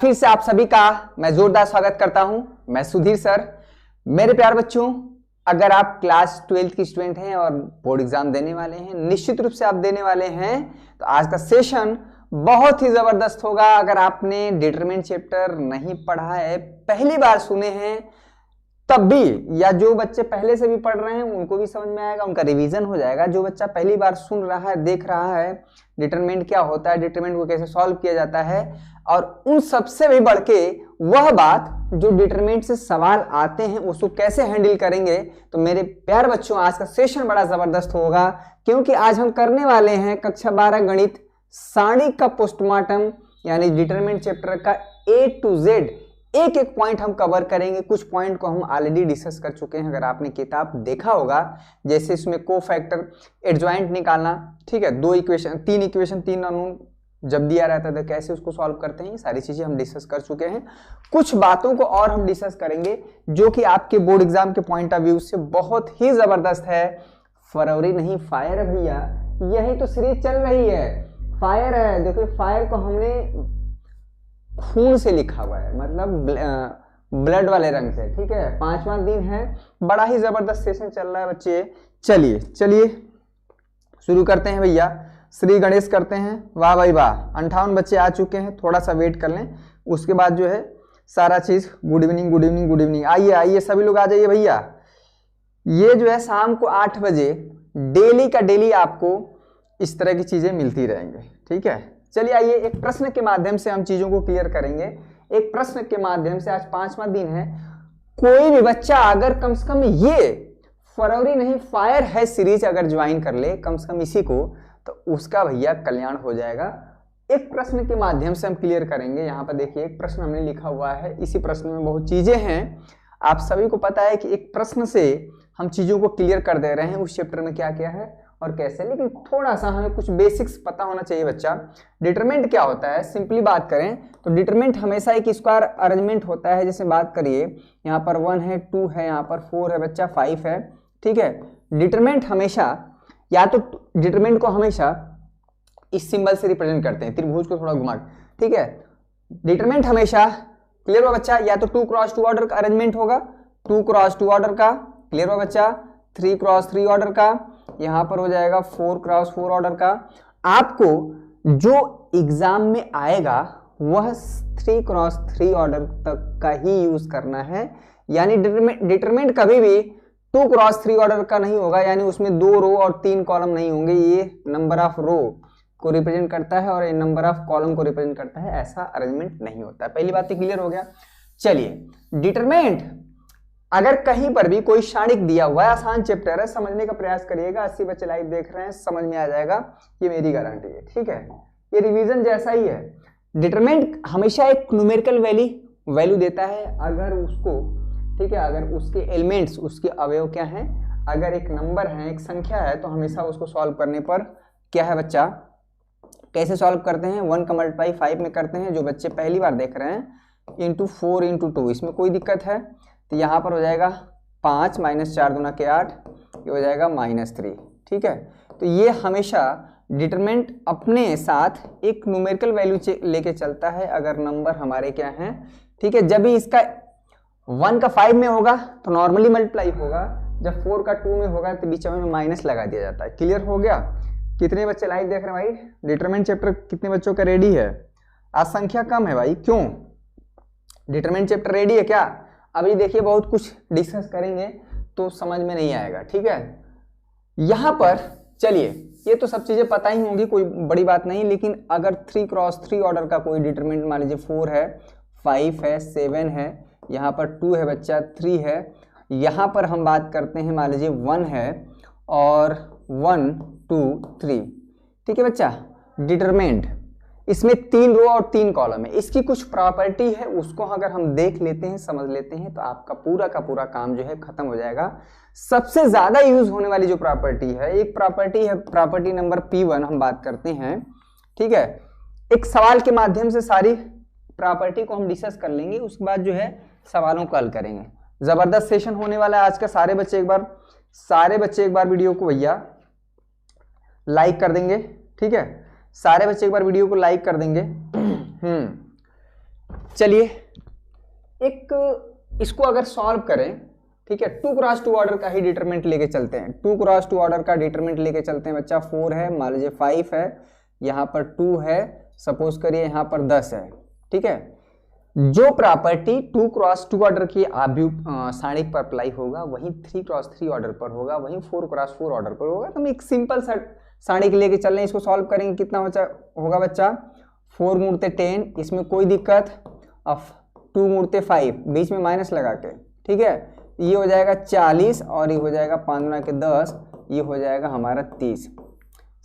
फिर से आप सभी का मैं जोरदार स्वागत करता हूं। मैं सुधीर सर। मेरे प्यारे बच्चों, अगर आप क्लास 12th की स्टूडेंट हैं और बोर्ड एग्जाम देने वाले हैं, निश्चित रूप से आप देने वाले हैं, तो आज का सेशन बहुत ही जबरदस्त होगा। अगर आपने डिटरमिनेंट चैप्टर नहीं पढ़ा है, पहली बार सुने हैं, तब भी, या जो बच्चे पहले से भी पढ़ रहे हैं उनको भी समझ में आएगा, उनका रिवीजन हो जाएगा। जो बच्चा पहली बार सुन रहा है, देख रहा है डिटरमिनेंट क्या होता है, डिटरमिनेंट को कैसे सॉल्व किया जाता है, और उन सबसे भी बढ़ के वह बात जो डिटरमिनेंट से सवाल आते हैं उसको कैसे हैंडल करेंगे, तो मेरे प्यारे बच्चों आज का सेशन बड़ा जबरदस्त होगा। क्योंकि आज हम करने वाले हैं कक्षा 12 गणित सारणी का पोस्टमार्टम, यानी डिटरमिनेंट चैप्टर का A to Z एक एक पॉइंट हम कवर करेंगे। कुछ पॉइंट को हम ऑलरेडी डिस्कस कर चुके हैं, अगर आपने किताब देखा होगा। जैसे इसमें को फैक्टर एडजॉइंट निकालना, ठीक है, तीन इक्वेशन तीन अननोन जब दिया रहता है तो कैसे उसको सॉल्व करते हैं, ये सारी चीजें हम डिस्कस कर चुके हैं। कुछ बातों को और हम डिस्कस करेंगे जो कि आपके बोर्ड एग्जाम के पॉइंट ऑफ व्यू से बहुत ही जबरदस्त है। फरवरी नहीं फायर है भैया, यही तो सीरीज चल रही है, फायर है। देखो फायर को हमने खून से लिखा हुआ है, मतलब ब्लड वाले रंग से, ठीक है। 5वां दिन है, बड़ा ही जबरदस्त सेशन चल रहा है बच्चे। चलिए शुरू करते हैं भैया, श्री गणेश करते हैं। वाह भाई वाह, 58 बच्चे आ चुके हैं, थोड़ा सा वेट कर लें, उसके बाद जो है सारा चीज। Good evening good evening good evening, आइए सभी लोग आ जाइए भैया। ये जो है शाम को 8 बजे डेली का डेली आपको इस तरह की चीजें मिलती रहेंगे, ठीक है। चलिए आइए, एक प्रश्न के माध्यम से हम चीजों को क्लियर करेंगे। एक प्रश्न के माध्यम से, आज 5वां दिन है, कोई भी बच्चा अगर कम से कम ये फरवरी नहीं फायर है सीरीज अगर ज्वाइन कर ले कम से कम इसी को, तो उसका भैया कल्याण हो जाएगा। एक प्रश्न के माध्यम से हम क्लियर करेंगे। यहाँ पर देखिए एक प्रश्न हमने लिखा हुआ है, इसी प्रश्न में बहुत चीजें हैं। आप सभी को पता है कि एक प्रश्न से हम चीजों को क्लियर कर दे रहे हैं, उस चैप्टर में क्या क्या है और कैसे, लेकिन थोड़ा सा हमें कुछ बेसिक्स पता होना चाहिए बच्चा। डिटरमिनेंट क्या होता है, सिंपली बात करें तो डिटरमिनेंट हमेशा एक स्क्वायर अरेंजमेंट होता है। जैसे बात करिए, यहाँ पर 1 है, 2 है, यहाँ पर 4 है बच्चा, 5 है, ठीक है। डिटरमिनेंट हमेशा, या तो डिटरमिनेंट को हमेशा इस सिंबल से रिप्रेजेंट करते हैं, त्रिभुज को थोड़ा घुमा, ठीक है। डिटरमिनेंट हमेशा, क्लियर हुआ बच्चा, या तो 2x2 ऑर्डर का अरेंजमेंट होगा, 2x2 ऑर्डर का, क्लियर हुआ बच्चा, 3x3 ऑर्डर का, यहां पर हो जाएगा 4x4 ऑर्डर का। आपको जो एग्जाम में आएगा वह 3x3 ऑर्डर तक का ही यूज करना है। यानी डिटरमिनेंट कभी भी 2x3 ऑर्डर का नहीं होगा, यानी उसमें 2 रो और 3 कॉलम नहीं होंगे। ये नंबर ऑफ रो को रिप्रेजेंट करता है और ये नंबर ऑफ कॉलम को रिप्रेजेंट करता है, ऐसा अरेंजमेंट नहीं होता है। पहली बात तो क्लियर हो गया। चलिए, डिटरमिनेंट अगर कहीं पर भी कोई क्षणिक दिया हुआ है, आसान चैप्टर है, समझने का प्रयास करिएगा। 80 बच्चे लाइव देख रहे हैं, समझ में आ जाएगा, ये मेरी गारंटी है, ठीक है। ये रिवीजन जैसा ही है। डिटरमिनेंट हमेशा एक न्यूमेरिकल वैल्यू देता है, अगर उसको, ठीक है, अगर उसके एलिमेंट्स, उसके अवयव क्या हैं, अगर एक नंबर है, एक संख्या है, तो हमेशा उसको सॉल्व करने पर क्या है बच्चा, कैसे सॉल्व करते हैं, 1 का मल्टीप्लाई 5 में करते हैं। जो बच्चे पहली बार देख रहे हैं, इंटू 4 इंटू 2, इसमें कोई दिक्कत है तो यहाँ पर हो जाएगा 5 - 4 दूना के 8, ये हो जाएगा -3, ठीक है। तो ये हमेशा डिटरमिनेंट अपने साथ एक न्यूमेरिकल वैल्यू लेके चलता है, अगर नंबर हमारे क्या हैं, ठीक है। जब भी इसका 1 का 5 में होगा तो नॉर्मली मल्टीप्लाई होगा, जब 4 का 2 में होगा तो बीच में माइनस लगा दिया जाता है। क्लियर हो गया। कितने बच्चे लाइव देख रहे हैं भाई? डिटरमिनेंट चैप्टर कितने बच्चों का रेडी है? आज संख्या कम है भाई, क्यों? डिटरमिनेंट चैप्टर रेडी है क्या? अभी देखिए बहुत कुछ डिस्कस करेंगे तो समझ में नहीं आएगा, ठीक है। यहां पर चलिए, ये तो सब चीजें पता ही होंगी, कोई बड़ी बात नहीं। लेकिन अगर 3x3 ऑर्डर का कोई डिटरमिनेंट, मान लीजिए 4 है, 5 है, 7 है, यहाँ पर 2 है बच्चा, 3 है, यहाँ पर हम बात करते हैं, मान लीजिए 1 है और 1 2 3, ठीक है बच्चा। डिटरमिनेंट इसमें 3 रो और 3 कॉलम है, इसकी कुछ प्रॉपर्टी है, उसको अगर हम देख लेते हैं, समझ लेते हैं, तो आपका पूरा का पूरा काम जो है खत्म हो जाएगा। सबसे ज्यादा यूज होने वाली जो प्रॉपर्टी है, एक प्रॉपर्टी है प्रॉपर्टी नंबर P1, हम बात करते हैं, ठीक है। एक सवाल के माध्यम से सारी प्रॉपर्टी को हम डिस्कस कर लेंगे, उसके बाद जो है सवालों को हल करेंगे। जबरदस्त सेशन होने वाला है आज का। सारे बच्चे एक बार वीडियो को भैया लाइक कर देंगे, ठीक है। सारे बच्चे एक बार वीडियो को लाइक कर देंगे। चलिए एक इसको अगर सॉल्व करें, ठीक है, 2 क्रॉस 2 ऑर्डर का ही डिटरमिनेंट लेके चलते हैं। 2 क्रॉस 2 ऑर्डर का डिटरमिनेंट लेके चलते हैं बच्चा। 4 है, मान लीजिए 5 है, यहाँ पर 2 है, सपोज करिए यहाँ पर 10 है, ठीक है। जो प्रॉपर्टी 2 क्रॉस 2 ऑर्डर की सारणिक पर अप्लाई होगा वही 3 क्रॉस 3 ऑर्डर पर होगा, वही 4 क्रॉस 4 ऑर्डर पर होगा। तो हम एक सिंपल सा सारणिक लेके चल रहे हैं, इसको सॉल्व करेंगे। कितना होगा बच्चा? 4 गुणते 10, इसमें कोई दिक्कत। अब 2 गुणते 5, बीच में माइनस लगा के, ठीक है, ये हो जाएगा 40 और ये हो जाएगा 5 गुणा के 10, ये हो जाएगा हमारा 30।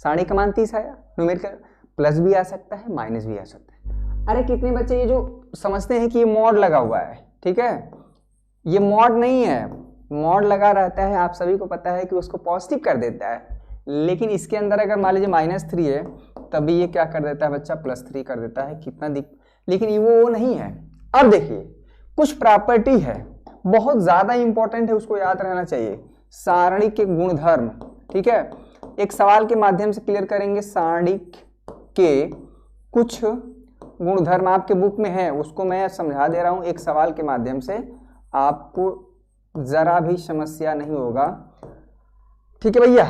सारणिक का मान 30 आया। न्यूमेरिकल प्लस भी आ सकता है, माइनस भी आ सकता है। अरे कितने बच्चे ये जो समझते हैं कि ये मॉड लगा हुआ है, ठीक है, ये मॉड नहीं है। मॉड लगा रहता है, आप सभी को पता है कि उसको पॉजिटिव कर देता है, लेकिन इसके अंदर अगर मान लीजिए -3 है तभी ये क्या कर देता है बच्चा? +3 कर देता है। कितना लेकिन ये वो नहीं है। अब देखिए कुछ प्रॉपर्टी है बहुत ज्यादा इंपॉर्टेंट है, उसको याद रहना चाहिए। सारणी के गुणधर्म, ठीक है, एक सवाल के माध्यम से क्लियर करेंगे। सारणी के कुछ गुणधर्म आपके बुक में है, उसको मैं समझा दे रहा हूं एक सवाल के माध्यम से, आपको जरा भी समस्या नहीं होगा, ठीक है भैया।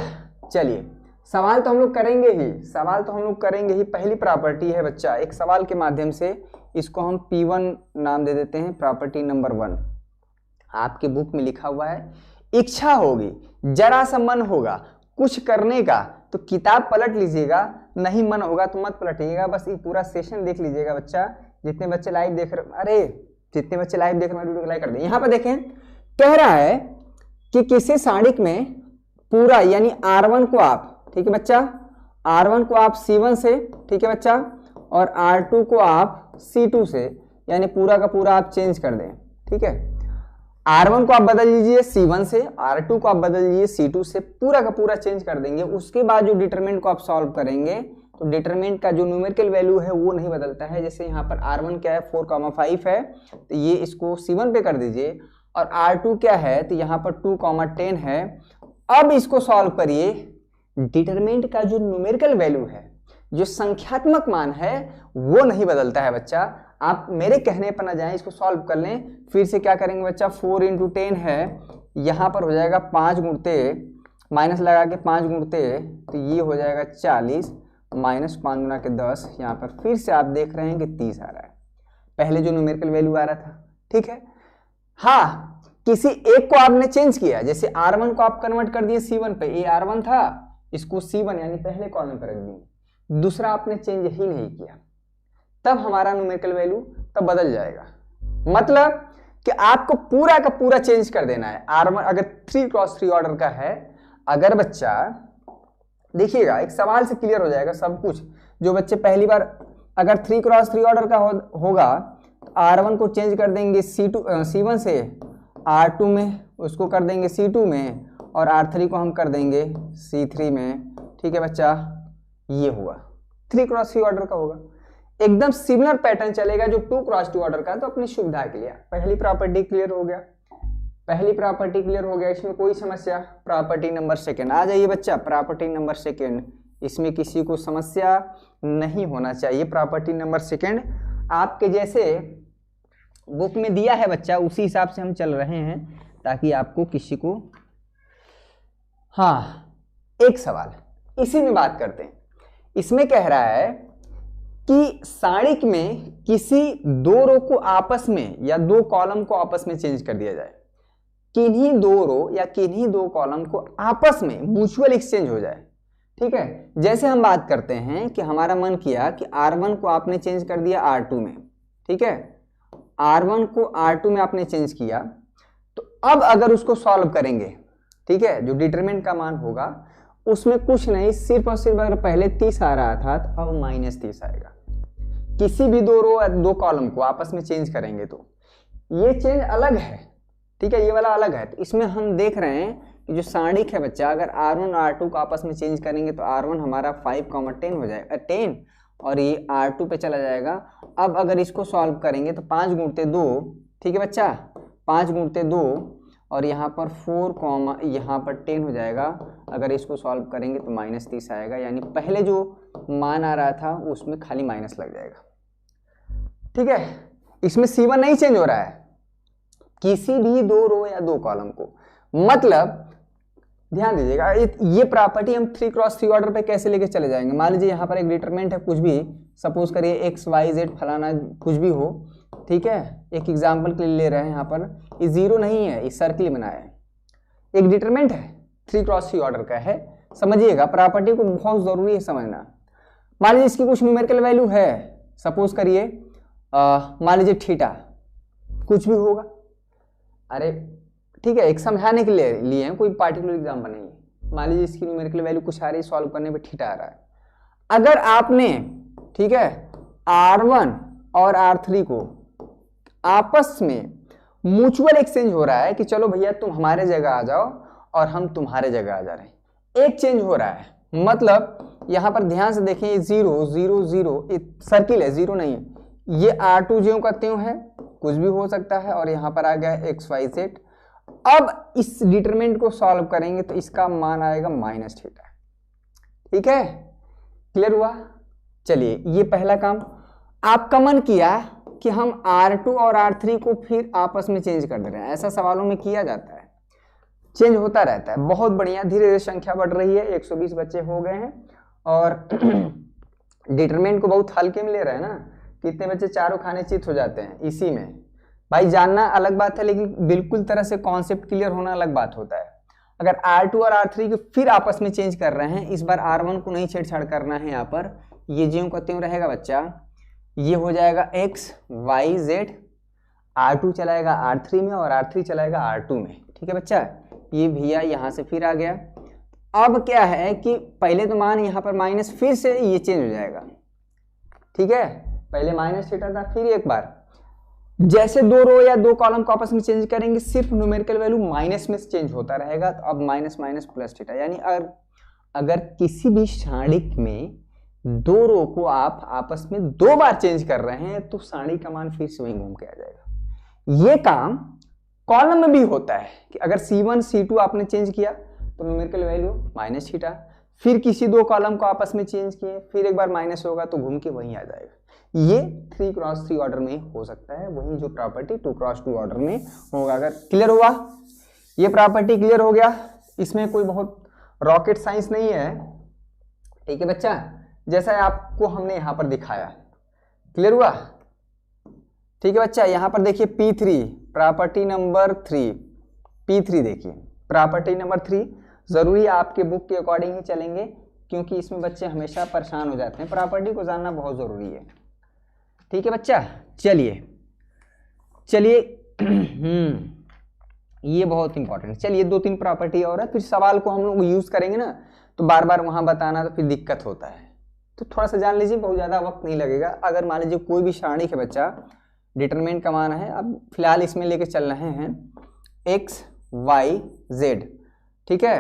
चलिए सवाल तो हम लोग करेंगे ही, पहली प्रॉपर्टी है बच्चा, एक सवाल के माध्यम से इसको हम P1 नाम दे देते हैं, प्रॉपर्टी नंबर 1। आपके बुक में लिखा हुआ है, इच्छा होगी, जरा सा मन होगा कुछ करने का तो किताब पलट लीजिएगा, नहीं मन होगा तो मत पलटिएगा। बस ये पूरा सेशन देख लीजिएगा बच्चा। जितने बच्चे लाइव देख रहे हैं वीडियो को लाइक कर दें। यहाँ पर देखें, कह रहा है कि किसी सारणिक में पूरा यानी R1 को आप, ठीक है बच्चा, R1 को आप C1 से, ठीक है बच्चा, और R2 को आप C2 से, यानी पूरा का पूरा आप चेंज कर दें, ठीक है। R1 को आप बदल लीजिए C1 से, R2 को आप बदल लीजिए C2 से, पूरा का पूरा चेंज कर देंगे। उसके बाद जो डिटरमिनेंट को आप सॉल्व करेंगे तो डिटरमिनेंट का जो न्यूमेरिकल वैल्यू है वो नहीं बदलता है। जैसे यहाँ पर R1 क्या है 4,5 है, तो ये इसको C1 पे कर दीजिए, और R2 क्या है तो यहाँ पर 2,10 है। अब इसको सॉल्व करिए, डिटरमिनेंट का जो न्यूमेरिकल वैल्यू है, जो संख्यात्मक मान है, वो नहीं बदलता है बच्चा। आप मेरे कहने पर ना जाएं, इसको सॉल्व कर लें। फिर से क्या करेंगे बच्चा, 4 × 10 है, यहाँ पर हो जाएगा 5 गुणते, माइनस लगा के 5 गुणते, तो ये हो जाएगा 40 -5 गुणा के 10। यहाँ पर फिर से आप देख रहे हैं कि 30 आ रहा है, पहले जो न्यूमेरिकल वैल्यू आ रहा था, ठीक है। हाँ, किसी एक को आपने चेंज किया, जैसे R1 को आप कन्वर्ट कर दिए C1 पे, ये R1 था, इसको C1 यानी पहले कॉलम पर रख दिए। दूसरा आपने चेंज ही नहीं किया, तब हमारा न्यूमेरिकल वैल्यू तब बदल जाएगा। मतलब कि आपको पूरा का पूरा चेंज कर देना है। R1 अगर 3 क्रॉस 3 ऑर्डर का है, अगर बच्चा देखिएगा एक सवाल से क्लियर हो जाएगा सब कुछ। जो बच्चे पहली बार अगर 3 क्रॉस 3 ऑर्डर का होगा तो R1 को चेंज कर देंगे C1 से, R2 में उसको कर देंगे C2 में, और R3 को हम कर देंगे C3 में, ठीक है बच्चा। ये हुआ 3 क्रॉस 3 ऑर्डर का होगा, एकदम सिमिलर पैटर्न चलेगा जो 2 क्रॉस 2 ऑर्डर का। तो अपनी सुविधा के लिए पहली प्रॉपर्टी क्लियर हो गया, इसमें कोई समस्या। प्रॉपर्टी नंबर 2 आ जाइए बच्चा, प्रॉपर्टी नंबर 2, इसमें किसी को समस्या नहीं होना चाहिए। प्रॉपर्टी नंबर 2 आपके जैसे बुक में दिया है बच्चा, उसी हिसाब से हम चल रहे हैं ताकि आपको किसी को, हाँ एक सवाल इसी में बात करते हैं। इसमें कह रहा है कि सारणिक में किसी 2 रो को आपस में या 2 कॉलम को आपस में चेंज कर दिया जाए, किन्हीं 2 रो या किन्हीं 2 कॉलम को आपस में म्यूचुअल एक्सचेंज हो जाए, ठीक है। जैसे हम बात करते हैं कि हमारा मन किया कि R1 को आपने चेंज कर दिया R2 में, ठीक है, R1 को R2 में आपने चेंज किया, तो अब अगर उसको सॉल्व करेंगे, ठीक है, जो डिटरमिनेंट का मान होगा उसमें कुछ नहीं, सिर्फ और सिर्फ अगर पहले 30 आ रहा था तो अब -30 आएगा। किसी भी 2 रो या 2 कॉलम को आपस में चेंज करेंगे तो ये चेंज अलग है, ठीक है, ये वाला अलग है। तो इसमें हम देख रहे हैं कि जो सारणिक है बच्चा, अगर R1 और R2 को आपस में चेंज करेंगे तो R1 हमारा 5,10 हो जाएगा 10, और ये R2 पे चला जाएगा। अब अगर इसको सॉल्व करेंगे तो 5 गुणते 2, ठीक है बच्चा, 5 गुणते 2, और यहाँ पर 4, यहाँ पर 10 हो जाएगा। अगर इसको सॉल्व करेंगे तो -30 आएगा, यानी पहले जो मान आ रहा था उसमें खाली माइनस लग जाएगा, ठीक है। इसमें C1 नहीं चेंज हो रहा है किसी भी 2 रो या 2 कॉलम को। मतलब ध्यान दीजिएगा, ये प्रॉपर्टी हम 3x3 ऑर्डर पे कैसे लेके चले जाएंगे। मान लीजिए यहाँ पर एक डिटरमिनेंट है कुछ भी, सपोज करिए x y z फलाना कुछ भी हो, ठीक है, एक एग्जांपल के लिए ले रहे हैं यहाँ पर, ये 0 नहीं है, ये सर्किल बनाया है, एक डिटरमिनेंट है 3x3 ऑर्डर का है। समझिएगा प्रॉपर्टी को, बहुत जरूरी है समझना। मान लीजिए इसकी कुछ न्यूमेरिकल वैल्यू है, सपोज करिए मान लीजिए थीटा कुछ भी होगा, अरे ठीक है, एक समझाने के लिए कोई पार्टिकुलर एग्जाम्पल नहीं है। मान लीजिए इसकी न्यूमेरिकल वैल्यू कुछ आ रही है, सॉल्व करने पे थीटा आ रहा है। अगर आपने, ठीक है, R1 और R3 को आपस में म्यूचुअल एक्सचेंज हो रहा है कि चलो भैया तुम हमारे जगह आ जाओ और हम तुम्हारे जगह आ जा रहे हैं, एक चेंज हो रहा है। मतलब यहां पर ध्यान से देखें, 0 0 0 ये सर्किल है, 0 नहीं है, ये R2 ज्यों का त्यों है, कुछ भी हो सकता है, और यहां पर आ गया x y z। अब इस डिटरमिनेंट को सॉल्व करेंगे तो इसका मान आएगा -थीटा। ठीक है, क्लियर हुआ। चलिए ये पहला काम। आपका मन किया कि हम R2 और R3 को फिर आपस में चेंज कर दे रहे हैं, ऐसा सवालों में किया जाता है, चेंज होता रहता है। बहुत बढ़िया, धीरे धीरे संख्या बढ़ रही है, 120 बच्चे हो गए हैं और डिटरमिनेंट को बहुत हल्के में ले रहे हैं ना। कितने बच्चे चारों खाने चित हो जाते हैं इसी में। भाई जानना अलग बात है, लेकिन बिल्कुल तरह से कॉन्सेप्ट क्लियर होना अलग बात होता है। अगर R2 और R3 को फिर आपस में चेंज कर रहे हैं, इस बार R1 को नहीं छेड़छाड़ करना है, यहाँ पर ये ज्यों का त्यों रहेगा बच्चा, ये हो जाएगा x y z, R2 चलाएगा R3 में और R3 चलाएगा R2 में। ठीक है बच्चा, ये भैया यहाँ से फिर आ गया। अब क्या है कि पहले तो मान यहाँ पर माइनस, फिर से ये चेंज हो जाएगा। ठीक है, पहले -थीटा था, फिर एक बार जैसे 2 रो या 2 कॉलम को आपस में चेंज करेंगे, सिर्फ न्यूमेरिकल वैल्यू माइनस में चेंज होता रहेगा। तो अब माइनस माइनस प्लस थीटा, यानी अगर किसी भी सारणिक में 2 रो को आप आपस में 2 बार चेंज कर रहे हैं तो सारणिक का मान फिर से वहीं घूम के आ जाएगा। ये काम कॉलम में भी होता है कि अगर C1 C2 आपने चेंज किया तो न्यूमेरिकल वैल्यू -थीटा, फिर किसी 2 कॉलम को आपस में चेंज किए, फिर एक बार माइनस होगा तो घूम के वहीं आ जाएगा। ये 3x3 ऑर्डर में हो सकता है, वही जो प्रॉपर्टी 2x2 ऑर्डर में होगा। अगर क्लियर हुआ, ये प्रॉपर्टी क्लियर हो गया, इसमें कोई बहुत रॉकेट साइंस नहीं है। ठीक है बच्चा, जैसा आपको हमने यहाँ पर दिखाया, क्लियर हुआ। ठीक है बच्चा, यहाँ पर देखिए P3 प्रॉपर्टी नंबर 3, P3 देखिए प्रॉपर्टी नंबर 3, जरूरी आपके बुक के अकॉर्डिंग ही चलेंगे क्योंकि इसमें बच्चे हमेशा परेशान हो जाते हैं, प्रॉपर्टी को जानना बहुत जरूरी है। ठीक है बच्चा, चलिए ये बहुत इंपॉर्टेंट। चलिए 2-3 प्रॉपर्टी और है, फिर सवाल को हम लोग यूज करेंगे ना तो बार बार वहां बताना तो फिर दिक्कत होता है, तो थोड़ा सा जान लीजिए, बहुत ज्यादा वक्त नहीं लगेगा। अगर मान लीजिए कोई भी सारणी है बच्चा, डिटरमिनेंट का मान है, अब फिलहाल इसमें लेके चल रहे हैं x y z। ठीक है,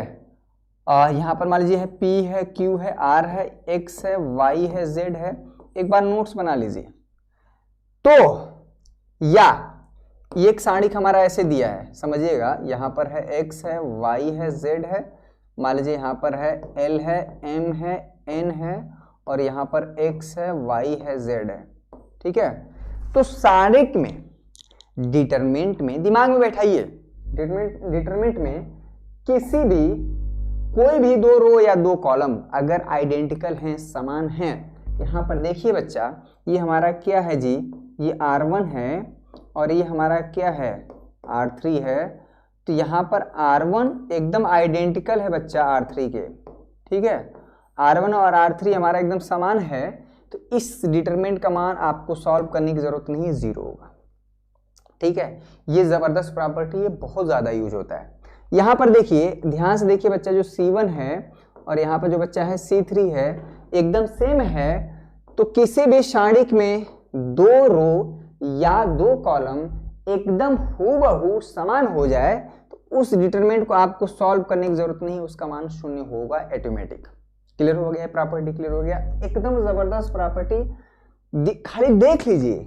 यहाँ पर मान लीजिए है P है, Q है, R है, X है, Y है, Z है। एक बार नोट्स बना लीजिए। तो या ये एक सारणिक हमारा ऐसे दिया है, समझिएगा, यहाँ पर है X है, Y है, Z है, मान लीजिए यहाँ पर है L है, M है, N है, और यहाँ पर X है, Y है, Z है। ठीक है, तो सारणिक में डिटरमिनेंट में दिमाग में बैठाइए, डिटरमिनेंट में किसी भी कोई भी 2 रो या 2 कॉलम अगर आइडेंटिकल हैं, समान हैं, यहाँ पर देखिए बच्चा, ये हमारा क्या है जी, ये R1 है और ये हमारा क्या है, R3 है। तो यहाँ पर R1 एकदम आइडेंटिकल है बच्चा R3 के। ठीक है, R1 और R3 हमारा एकदम समान है, तो इस डिटरमिनेंट का मान आपको सॉल्व करने की जरूरत नहीं है, 0 होगा। ठीक है, ये जबरदस्त प्रॉपर्टी है, बहुत ज्यादा यूज होता है। यहाँ पर देखिए, ध्यान से देखिए बच्चा, जो C1 है और यहाँ पर जो बच्चा है C3 है, एकदम सेम है। तो किसी भी सारणिक में 2 रो या 2 कॉलम एकदम हूबहू समान हो जाए तो उस डिटरमिनेंट को आपको सॉल्व करने की जरूरत नहीं, उसका मान 0 होगा ऑटोमेटिक। क्लियर हो गया, प्रॉपर्टी क्लियर हो गया, एकदम जबरदस्त प्रॉपर्टी। खाली देख लीजिए,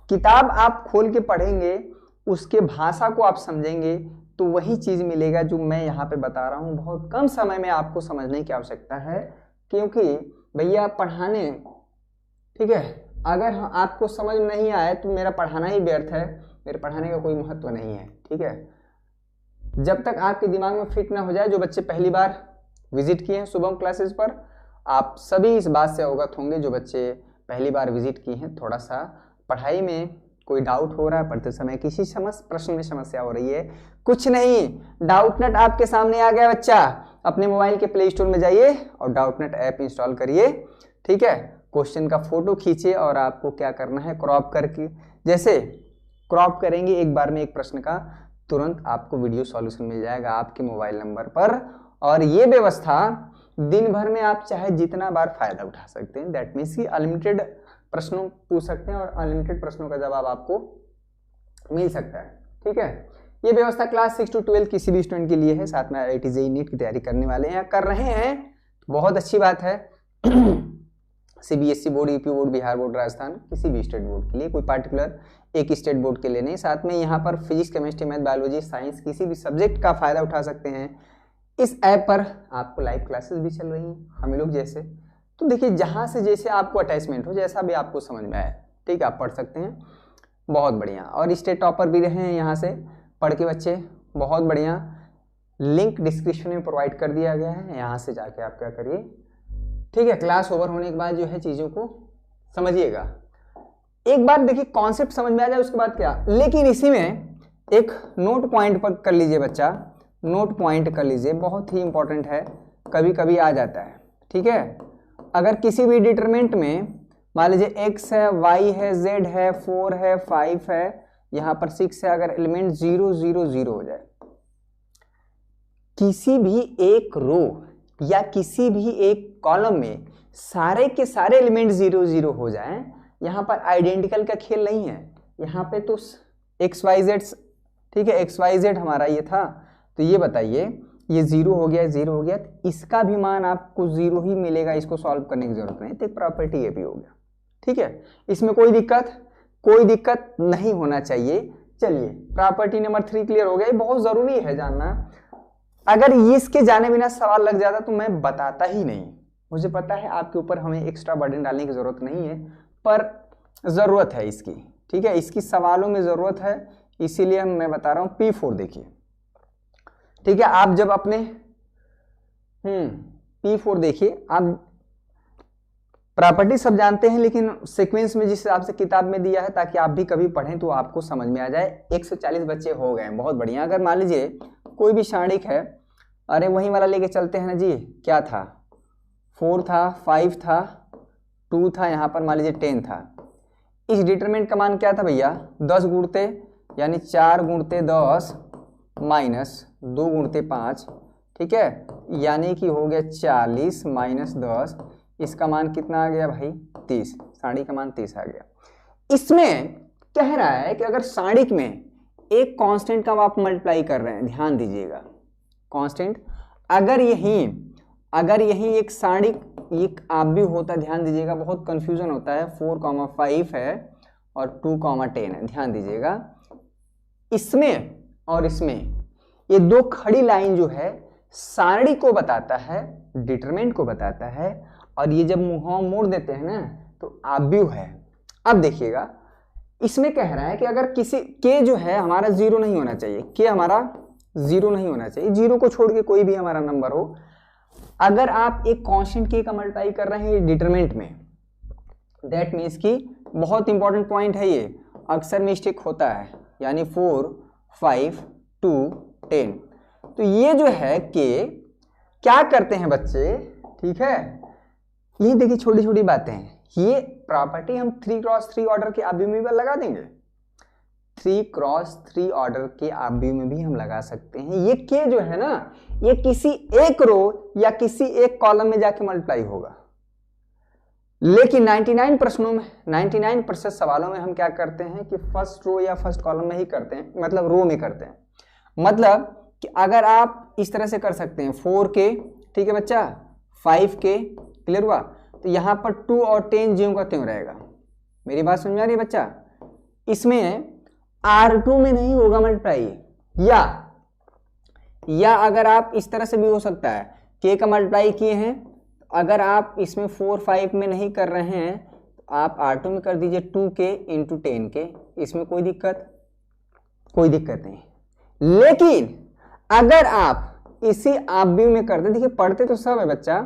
किताब आप खोल के पढ़ेंगे, उसके भाषा को आप समझेंगे तो वही चीज मिलेगा जो मैं यहाँ पे बता रहा हूँ। बहुत कम समय में आपको समझने की आवश्यकता है, क्योंकि भैया पढ़ाने, ठीक है, अगर आपको समझ नहीं आए तो मेरा पढ़ाना ही व्यर्थ है, मेरे पढ़ाने का कोई महत्व नहीं है। ठीक है, जब तक आपके दिमाग में फिट ना हो जाए। जो बच्चे पहली बार विजिट किए हैं शुभम क्लासेस पर, आप सभी इस बात से अवगत होंगे। जो बच्चे पहली बार विजिट किए हैं, थोड़ा सा पढ़ाई में कोई डाउट हो रहा है, पढ़ते समय किसी प्रश्न में समस्या हो रही है, कुछ नहीं, डाउटनेट आपके सामने आ गया बच्चा। अपने मोबाइल के प्ले स्टोर में जाइए और डाउटनेट ऐप इंस्टॉल करिए। ठीक है, क्वेश्चन का फोटो खींचिए और आपको क्या करना है, क्रॉप करके, जैसे क्रॉप करेंगे एक बार में एक प्रश्न का, तुरंत आपको वीडियो सॉल्यूशन मिल जाएगा आपके मोबाइल नंबर पर। और ये व्यवस्था दिन भर में आप चाहे जितना बार फायदा उठा सकते हैं। दैट मीन्स कि अनलिमिटेड प्रश्नों पूछ सकते हैं और अनलिमिटेड प्रश्नों का जवाब आपको मिल सकता है। ठीक है, ये व्यवस्था क्लास 6 to 12 किसी भी स्टूडेंट के लिए है। साथ में IIT JEE नीट की तैयारी करने वाले हैं, कर रहे हैं, बहुत अच्छी बात है। CBSE board, UP board, Bihar board, Rajasthan, किसी भी स्टेट बोर्ड के लिए, कोई पार्टिकुलर एक स्टेट बोर्ड के लिए नहीं। साथ में यहाँ पर physics, chemistry, math, biology, science, किसी भी सब्जेक्ट का फायदा उठा सकते हैं। इस ऐप पर आपको लाइव क्लासेस भी चल रही हैं हम लोग जैसे। तो देखिए, जहाँ से जैसे आपको अटैचमेंट हो, जैसा भी आपको समझ में आए, ठीक है, आप पढ़ सकते हैं। बहुत बढ़िया। और स्टेट टॉपर भी रहे हैं यहाँ से पढ़ के बच्चे, बहुत बढ़िया। लिंक डिस्क्रिप्शन में प्रोवाइड कर दिया गया है, यहाँ से जाके आप क्या करिए। ठीक है, क्लास ओवर होने के बाद जो है चीज़ों को समझिएगा। एक बार देखिए कॉन्सेप्ट समझ में आ जाए उसके बाद क्या, लेकिन इसी में एक नोट पॉइंट पर कर लीजिए बच्चा, नोट पॉइंट कर लीजिए, बहुत ही इंपॉर्टेंट है, कभी कभी आ जाता है। ठीक है, अगर किसी भी डिटरमिनेंट में मान लीजिए x है, y है, z है, 4 है, 5 है, यहाँ पर 6 है, अगर एलिमेंट 0 0 0 हो जाए, किसी भी एक रो या किसी भी एक कॉलम में सारे के सारे एलिमेंट 0 0 हो जाएं, यहाँ पर आइडेंटिकल का खेल नहीं है। यहाँ पे तो XYZ, ठीक है, XYZ हमारा ये था, तो ये बताइए, ये 0 हो गया, 0 हो गया, तो इसका भी मान आपको 0 ही मिलेगा, इसको सॉल्व करने की जरूरत नहीं। तो प्रॉपर्टी ये भी हो गया। ठीक है, इसमें कोई दिक्कत नहीं होना चाहिए। चलिए, प्रॉपर्टी नंबर 3 क्लियर हो गया। ये बहुत जरूरी है जानना, अगर इसके जाने बिना सवाल लग जाता तो मैं बताता ही नहीं। मुझे पता है आपके ऊपर हमें एक्स्ट्रा बर्डन डालने की जरूरत नहीं है, पर जरूरत है इसकी। ठीक है, इसकी सवालों में जरूरत है, इसीलिए मैं बता रहा हूं। P4 देखिए, ठीक है, आप जब अपने P4 देखिए, आप प्रॉपर्टी सब जानते हैं, लेकिन सीक्वेंस में जिस हिसाब से किताब में दिया है, ताकि आप भी कभी पढ़ें तो आपको समझ में आ जाए। 140 बच्चे हो गए, बहुत बढ़िया। अगर मान लीजिए कोई भी शाणिक है, अरे वही वाला लेके चलते हैं ना जी, क्या था, 4 था, 5 था, 2 था, यहाँ पर मान लीजिए 10 था। इस डिटरमिनेंट का मान क्या था भैया, 10 गुणते, यानी 4 गुणते 10 माइनस 2 गुणते 5, ठीक है, यानी कि हो गया 40 माइनस 10, इसका मान कितना आ गया भाई, 30। सारणी का मान 30 आ गया। इसमें कह रहा है कि अगर सारणिक में एक कांस्टेंट का आप मल्टीप्लाई कर रहे हैं, ध्यान दीजिएगा, कांस्टेंट, अगर यही एक सारणिक एक आप भी होता, ध्यान दीजिएगा, बहुत कंफ्यूजन होता है। 4, 5 है और 2, 10 है, ध्यान दीजिएगा। इसमें और इसमें ये दो खड़ी लाइन जो है सारणी को बताता है, डिटरमिनेंट को बताता है, और ये जब मुंह मोड़ देते हैं ना तो आव्यूह है। अब देखिएगा, इसमें कह रहा है कि अगर किसी के जो है हमारा 0 नहीं होना चाहिए, के हमारा 0 नहीं होना चाहिए, 0 को छोड़ के कोई भी हमारा नंबर हो। अगर आप एक कांस्टेंट के का मल्टीप्लाई कर रहे हैं डिटरमिनेंट में, दैट मीन्स कि बहुत इंपॉर्टेंट पॉइंट है ये, अक्सर मिस्टेक होता है, यानी 4, 5, 2, 10। तो ये जो है के क्या करते हैं बच्चे, ठीक है, ये देखिए छोटी छोटी बातें हैं। ये प्रॉपर्टी हम 3x3 ऑर्डर के आव्यूह में भी लगा देंगे, 3x3 ऑर्डर के आव्यूह में भी हम लगा सकते हैं। ये के जो है ना, ये किसी एक रो या किसी एक कॉलम में जाके मल्टीप्लाई होगा। लेकिन 99 प्रश्नों में, 99% सवालों में हम क्या करते हैं कि फर्स्ट रो या फर्स्ट कॉलम में ही करते हैं, मतलब रो में करते हैं। मतलब कि अगर आप इस तरह से कर सकते हैं 4k, ठीक है बच्चा, 5k, क्लियर हुआ, तो यहाँ पर 2 और 10 ज्यों का त्यों रहेगा। मेरी बात समझ में आ रही है बच्चा? इसमें R2 में नहीं होगा मल्टीप्लाई, या अगर आप इस तरह से भी हो सकता है, k का मल्टीप्लाई किए हैं, अगर आप इसमें 4, 5 में नहीं कर रहे हैं, आप R2 में कर दीजिए 2k इंटू 10k, इसमें कोई दिक्कत नहीं। लेकिन अगर आप इसी आप भी में करते, देखिए पढ़ते तो सब है बच्चा,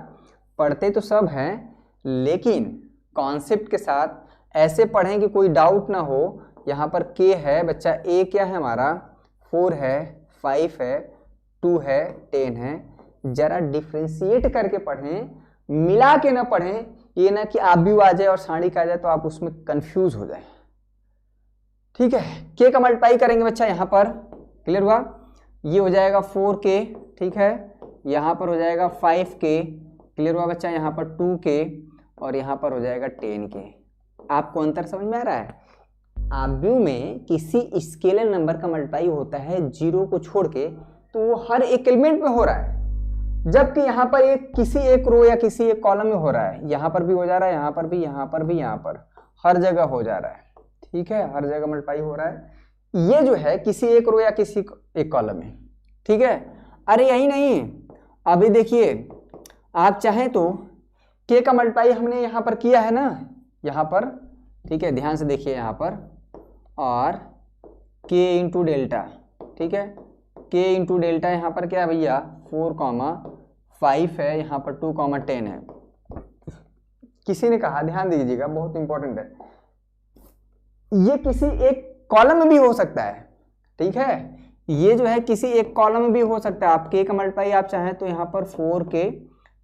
पढ़ते तो सब है, लेकिन कॉन्सेप्ट के साथ ऐसे पढ़ें कि कोई डाउट ना हो। यहाँ पर k है बच्चा, a क्या है हमारा 4 है, 5 है, 2 है, 10 है। जरा डिफ्रेंशिएट करके पढ़ें, मिला के ना पढ़ें, ये ना कि आप भी आ जाए और साड़ी का आ जाए तो आप उसमें कंफ्यूज हो जाए। ठीक है, k का मल्टीप्लाई करेंगे बच्चा यहाँ पर, क्लियर हुआ? ये हो जाएगा 4k, ठीक है, यहाँ पर हो जाएगा 5k, क्लियर हुआ बच्चा, यहाँ पर 2k और यहाँ पर हो जाएगा 10k। आपको अंतर समझ में आ रहा है? आव्यूह में किसी स्केलर नंबर का मल्टीप्लाई होता है 0 को छोड़ के, तो वो हर एक एलिमेंट में हो रहा है, जबकि यहाँ पर किसी एक रो या किसी एक कॉलम में हो रहा है। यहाँ पर भी हो जा रहा है, यहाँ पर भी, यहाँ पर भी, यहाँ पर, हर जगह हो जा रहा है। ठीक है, हर जगह मल्टीप्लाई हो रहा है। ये जो है किसी एक रो या किसी एक कॉलम में, ठीक है। अरे यही नहीं, अभी देखिए आप चाहें तो k का मल्टीप्लाई हमने यहाँ पर किया है ना, यहाँ पर, ठीक है, ध्यान से देखिए यहाँ पर, और k इंटू डेल्टा, ठीक है, k इंटू डेल्टा यहाँ पर क्या है भैया 4,5 है, यहाँ पर 2,10 है। किसी ने कहा, ध्यान दीजिएगा, बहुत इंपॉर्टेंट है, ये किसी एक कॉलम में भी हो सकता है। ठीक है, ये जो है किसी एक कॉलम में भी हो सकता है। आप k का मल्टीप्लाई आप चाहें तो यहाँ पर 4k,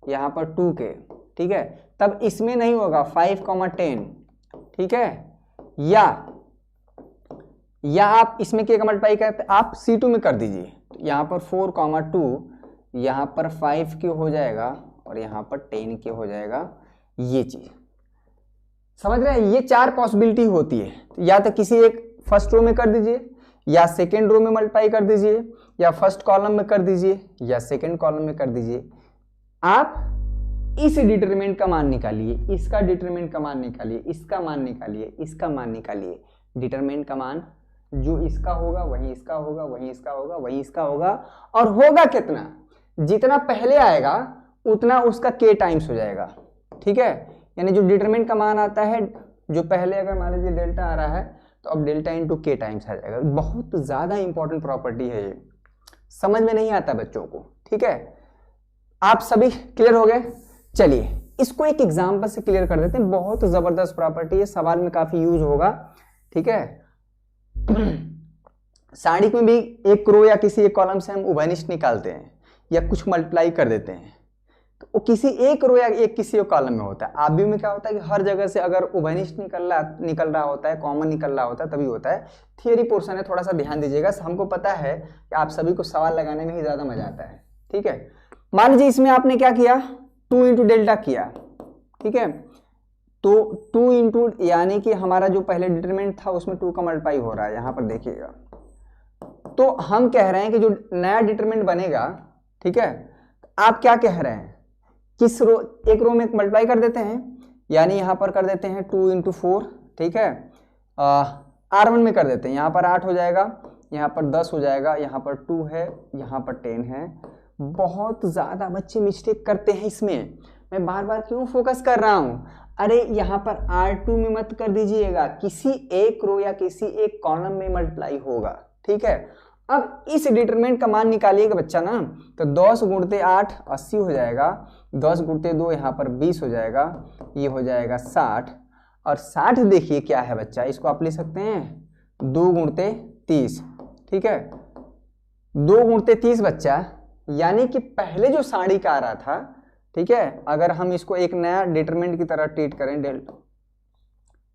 यहाँ पर 2k, ठीक है, तब इसमें नहीं होगा 5,10, ठीक है। या आप इसमें k का मल्टीप्लाई करते आप C2 में कर दीजिए, यहाँ पर 4,2, यहाँ पर 5k हो जाएगा और यहाँ पर 10k हो जाएगा। ये चीज समझ रहे हैं? ये 4 पॉसिबिलिटी होती है, या तो किसी एक फर्स्ट रो में कर दीजिए, या सेकेंड रो में मल्टीप्लाई कर दीजिए, या फर्स्ट कॉलम में कर दीजिए, या सेकेंड कॉलम में कर दीजिए। आप इस डिटरमिनेंट का मान निकालिए, इसका डिटरमिनेंट का मान निकालिए, इसका मान निकालिए, इसका मान निकालिए। डिटरमिनेंट का मान जो इसका होगा वही इसका होगा, वही इसका होगा, वही इसका होगा, और होगा कितना? जितना पहले आएगा उतना उसका k टाइम्स हो जाएगा। ठीक है, यानी जो डिटरमिनेंट का मान आता है, जो पहले अगर मान लीजिए डेल्टा आ रहा है तो अब डेल्टा इंटू k टाइम्स आ जाएगा। बहुत ज्यादा इंपॉर्टेंट प्रॉपर्टी है ये, समझ में नहीं आता बच्चों को। ठीक है, आप सभी क्लियर हो गए? चलिए इसको एक एग्जांपल से क्लियर कर देते हैं। बहुत जबरदस्त प्रॉपर्टी है, सवाल में काफी यूज होगा। ठीक है, सारणिक में भी एक रो या किसी एक कॉलम से हम उभयनिष्ठ निकालते हैं या कुछ मल्टीप्लाई कर देते हैं, तो वो किसी एक रो या एक किसी एक कॉलम में होता है। आव्यूह में क्या होता है कि हर जगह से अगर उभयनिष्ठ निकल रहा होता है, कॉमन निकल रहा होता है, तभी होता है। थियरी पोर्शन है, थोड़ा सा ध्यान दीजिएगा। हमको पता है कि आप सभी को सवाल लगाने में ही ज्यादा मजा आता है। ठीक है, मान लीजिए इसमें आपने क्या किया, 2 इंटू डेल्टा किया। ठीक है, तो 2 इंटू, यानी कि हमारा जो पहले डिटरमिनेंट था उसमें 2 का मल्टीप्लाई हो रहा है, यहाँ पर देखिएगा। तो हम कह रहे हैं कि जो नया डिटरमिनेंट बनेगा, ठीक है, आप क्या कह रहे हैं, किस रो, एक रो में मल्टीप्लाई कर देते हैं, यानी यहाँ पर कर देते हैं 2 इंटू 4। ठीक है, R1 में कर देते हैं, यहाँ पर 8 हो जाएगा, यहाँ पर 10 हो जाएगा, यहाँ पर 2 है, यहाँ पर 10 है। बहुत ज़्यादा बच्चे मिस्टेक करते हैं इसमें, मैं बार बार क्यों फोकस कर रहा हूँ। अरे यहाँ पर R2 में मत कर दीजिएगा, किसी एक रो या किसी एक कॉलम में मल्टीप्लाई होगा। ठीक है, अब इस डिटरमिनेंट का मान निकालिएगा बच्चा ना, तो 10 गुणते 8 80 हो जाएगा, 10 गुणते 2 यहाँ पर 20 हो जाएगा, ये हो जाएगा 60। और 60 देखिए क्या है बच्चा, इसको आप ले सकते हैं 2 गुणते 30। ठीक है, 2 गुणते 30 बच्चा, यानी कि पहले जो सारणी का आ रहा था, ठीक है, अगर हम इसको एक नया डिटरमिनेंट की तरह ट्रीट करें, डेल्टा,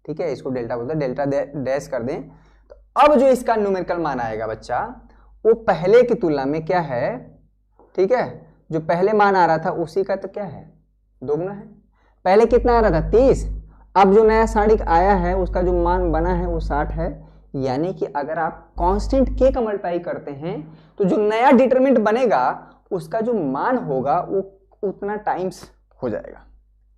ठीक है, इसको डेल्टा बोलते हैं, डेल्टा डैश कर दें, तो अब जो इसका न्यूमेरिकल मान आएगा बच्चा, वो पहले की तुलना में क्या है, ठीक है, जो पहले मान आ रहा था उसी का तो क्या है, दोगुना है। पहले कितना आ रहा था 30, अब जो नया सारणी आया है उसका जो मान बना है वो 60 है। यानी कि अगर आप कांस्टेंट k का मल्टीप्लाई करते हैं तो जो नया डिटरमिनेंट बनेगा उसका जो मान होगा वो उतना टाइम्स हो जाएगा,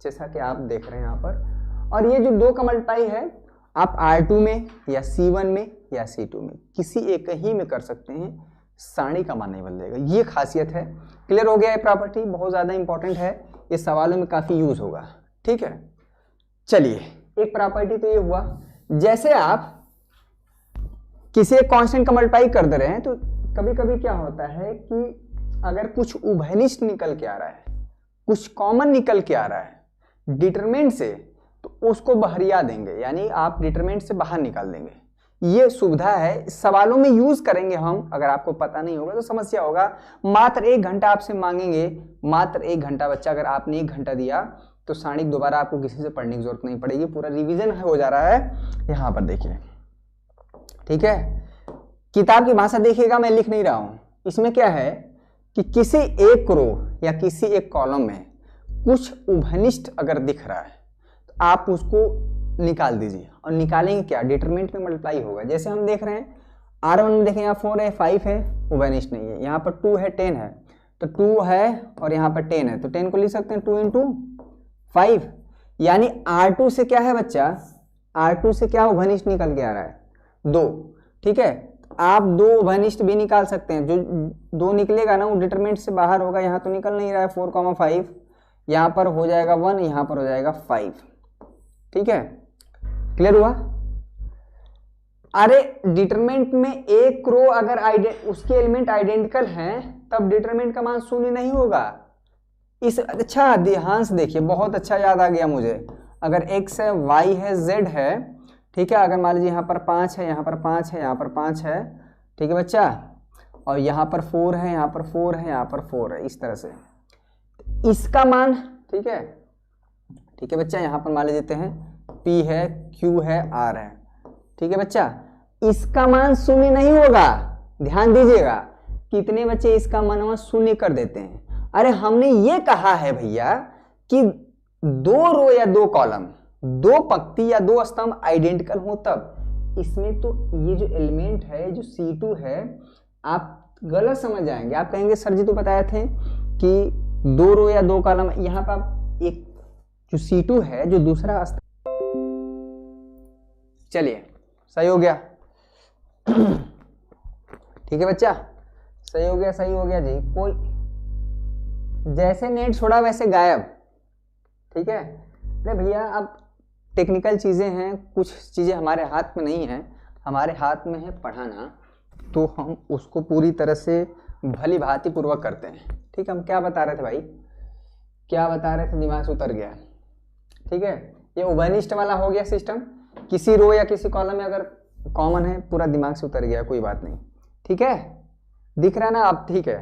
जैसा कि आप देख रहे हैं यहाँ पर। और ये जो 2 का मल्टीप्लाई है आप R2 में या C1 में या C2 में किसी एक ही में कर सकते हैं, सारणी का मान नहीं बदलेगा। ये खासियत है। क्लियर हो गया? ये प्रॉपर्टी बहुत ज़्यादा इंपॉर्टेंट है, ये सवालों में काफ़ी यूज होगा। ठीक है, चलिए एक प्रॉपर्टी तो ये हुआ, जैसे आप किसी एक कांस्टेंट का मल्टीप्लाई कर दे रहे हैं तो कभी कभी क्या होता है कि अगर कुछ उभयनिष्ठ निकल के आ रहा है, कुछ कॉमन निकल के आ रहा है डिटरमिनेंट से, तो उसको बहरिया देंगे, यानी आप डिटरमिनेंट से बाहर निकाल देंगे। ये सुविधा है, सवालों में यूज करेंगे हम। अगर आपको पता नहीं होगा तो समस्या होगा। मात्र 1 घंटा आपसे मांगेंगे, मात्र 1 घंटा। बच्चा अगर आपने 1 घंटा दिया तो साणिक दोबारा आपको किसी से पढ़ने की जरूरत नहीं पड़ेगी, पूरा रिवीजन हो जा रहा है। यहाँ पर देखिए, ठीक है, किताब की भाषा देखिएगा, मैं लिख नहीं रहा हूं। इसमें क्या है कि किसी एक रो या किसी एक कॉलम में कुछ उभयनिष्ठ अगर दिख रहा है तो आप उसको निकाल दीजिए, और निकालेंगे क्या, डिटरमिनेंट में मल्टीप्लाई होगा। जैसे हम देख रहे हैं R1 में, देखें यहाँ 4 है, 5 है, उभयनिष्ठ नहीं है। यहाँ पर 2 है, 10 है, तो 2 है और यहाँ पर 10 है, तो 10 को लिख सकते हैं 2 × 5, यानी R2 से क्या है बच्चा, R2 से क्या उभयनिष्ठ निकल के आ रहा है, 2। ठीक है, आप 2 उभयनिष्ठ भी निकाल सकते हैं। जो 2 निकलेगा ना वो डिटरमिनेंट से बाहर होगा। यहाँ तो निकल नहीं रहा है, 4,5, यहाँ पर हो जाएगा 1, यहाँ पर हो जाएगा 5। ठीक है, क्लियर हुआ। अरे डिटरमिनेंट में एक रो अगर उसके एलिमेंट आइडेंटिकल हैं तब डिटरमिनेंट का मान 0 नहीं होगा। इस अच्छा ध्यान से देखिए, बहुत अच्छा याद आ गया मुझे। अगर x है, y है, z है, ठीक है, अगर मान लीजिए यहाँ पर 5 है, यहाँ पर 5 है, यहाँ पर 5 है, ठीक है बच्चा, और यहाँ पर 4 है, यहाँ पर 4 है, यहाँ पर 4 है, इस तरह से इसका मान, ठीक है, ठीक है बच्चा, यहाँ पर मान लेते हैं P है, Q है, R है, ठीक है बच्चा, इसका मान 0 नहीं होगा। ध्यान दीजिएगा, कितने बच्चे इसका मान 0 कर देते हैं। अरे हमने ये कहा है भैया कि 2 रो या 2 कॉलम, 2 पंक्ति या 2 स्तंभ आइडेंटिकल हो तब। इसमें तो ये जो एलिमेंट है, जो C2 है, आप गलत समझ जाएंगे। आप कहेंगे सर जी तो बताए थे कि 2 रो या 2 कॉलम, यहाँ पर आप एक जो C2 है, जो दूसरा स्तंभ, चलिए सही हो गया। ठीक है बच्चा, सही हो गया, सही हो गया जी। कोई जैसे नेट छोड़ा वैसे गायब। ठीक है, अरे भैया अब टेक्निकल चीज़ें हैं, कुछ चीज़ें हमारे हाथ में नहीं हैं, हमारे हाथ में है पढ़ाना, तो हम उसको पूरी तरह से भली भांति पूर्वक करते हैं। ठीक है, हम क्या बता रहे थे भाई, क्या बता रहे थे, दिमाग से उतर गया। ठीक है, ये उभयनिष्ठ वाला हो गया सिस्टम। किसी रो या किसी कॉलम में अगर कॉमन है, पूरा दिमाग से उतर गया, कोई बात नहीं। ठीक है, दिख रहा है ना आप, ठीक है,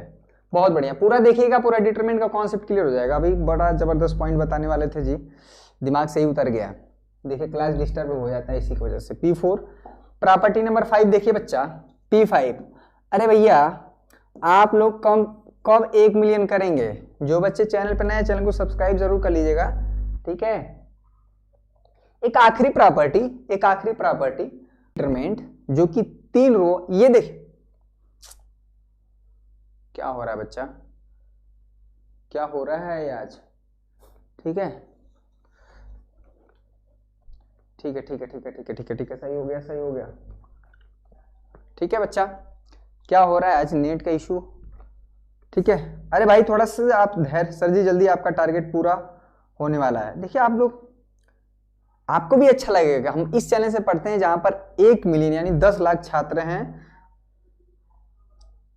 बहुत बढ़िया। पूरा देखिएगा, पूरा डिटरमिनेंट का कॉन्सेप्ट क्लियर हो जाएगा। अभी बड़ा जबरदस्त पॉइंट बताने वाले थे जी, दिमाग से ही उतर गया। देखिए क्लास डिस्टर्ब हो जाता है इसी की वजह से। P4 प्रॉपर्टी नंबर 5 देखिए बच्चा, P5। अरे भैया आप लोग कब 1 मिलियन करेंगे? जो बच्चे चैनल पर नए, चैनल को सब्सक्राइब जरूर कर लीजिएगा। ठीक है, एक आखिरी प्रॉपर्टी डिटरमिनेंट जो कि 3 रो, ये देखिए क्या हो रहा है बच्चा, क्या हो रहा है आज। ठीक है, ठीक है, ठीक है, ठीक है, ठीक है, ठीक है, ठीक है, सही हो गया, सही हो गया। ठीक है बच्चा, क्या हो रहा है आज, नेट का इशू। ठीक है, अरे भाई थोड़ा सा आप धैर्य, सर जी जल्दी आपका टारगेट पूरा होने वाला है। देखिए आप लोग, आपको भी अच्छा लगेगा। हम इस चैनल से पढ़ते हैं जहां पर 1 मिलियन यानी 10 लाख छात्र हैं।